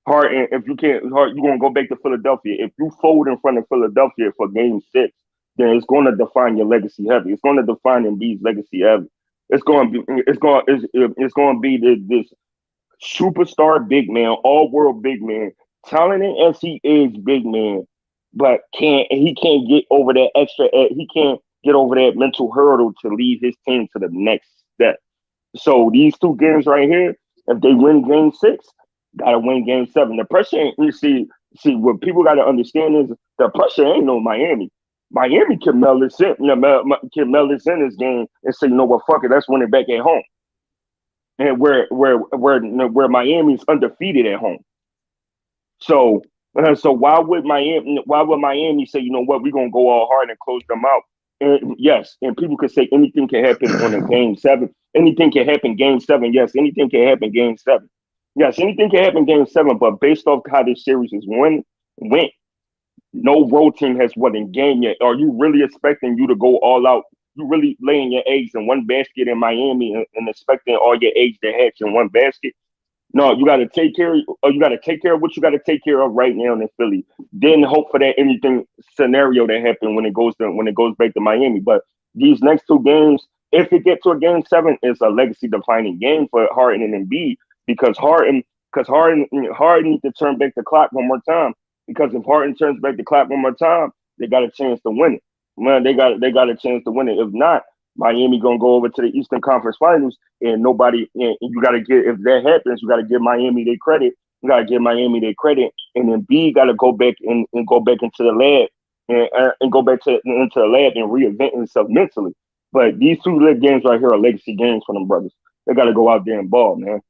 Hard, if you can't, hard, you're gonna go back to Philadelphia. If you fold in front of Philadelphia for Game 6, then it's going to define your legacy heavy. It's going to define Embiid's legacy heavy. It's going to be this superstar big man, all world big man, talented as he is, big man, but he can't get over that he can't get over that mental hurdle to lead his team to the next step. So these two games right here, if they win Game 6, gotta win Game 7. The pressure ain't see what people gotta understand is the pressure ain't no Miami. Miami can mail this in, can mail this in this game and say, you know what, fuck it, let's win it back at home. And where Miami's undefeated at home. So why would Miami say, you know what, we're gonna go all hard and close them out? And yes, and people could say anything can happen on a Game 7. Anything can happen Game 7. Yes, anything can happen Game 7. Yes, anything can happen Game 7. But based off how this series is went, no road team has won in game yet. Are you really expecting you to go all out? You really laying your eggs in one basket in Miami and expecting all your eggs to hatch in one basket? No, you got to take care. You got to take care of what you got to take care of right now in Philly. Then hope for that anything scenario that happened when it goes back to Miami. But these next two games, if it gets to a Game 7, it's a legacy defining game for Harden and Embiid because Harden needs to turn back the clock one more time. Because if Harden turns back the clock one more time, they got a chance to win it. Man, they got a chance to win it. If not, Miami gonna go over to the Eastern Conference Finals, and nobody. And you got to get if that happens, you got to give Miami their credit. You got to give Miami their credit, and then B got to go back and go back into the lab and go back into the lab and reinvent himself mentally. But these two games right here are legacy games for them brothers. They got to go out there and ball, man.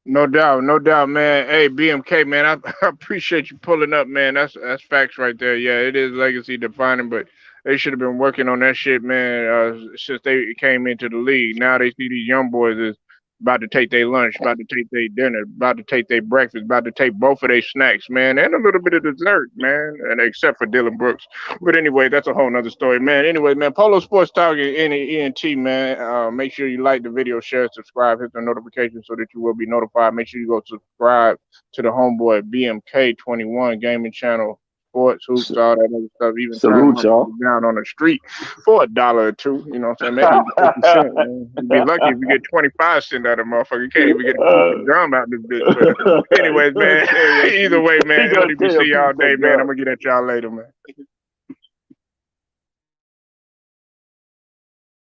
No doubt, no doubt, man. Hey, BMK, man, I appreciate you pulling up, man. That's facts right there. Yeah, it is legacy defining, but they should have been working on that shit, man, since they came into the league. Now they see these young boys is about to take their lunch, about to take their dinner, about to take their breakfast, about to take both of their snacks, man, and a little bit of dessert, man, and except for Dylan Brooks. But anyway, that's a whole nother story, man. Anyway, man, Polo Sports Talk and ENT, man. Make sure you like the video, share, subscribe, hit the notifications so that you will be notified. Make sure you go subscribe to the homeboy BMK21 Gaming Channel, sports, hoops, all that other stuff. Even turn Salute, y'all. motherfuckers down on the street for $1 or two. You know what I'm saying? Maybe even 50 cents. Man. You'd be lucky if you get 25 cents out of a motherfucker. You can't even get a piece of gum out of this bitch. But anyways, He gonna man. tell you a Either way, he man. gonna tell you a LDBC piece all day, of man. I'm gum. gonna get at y'all later, man.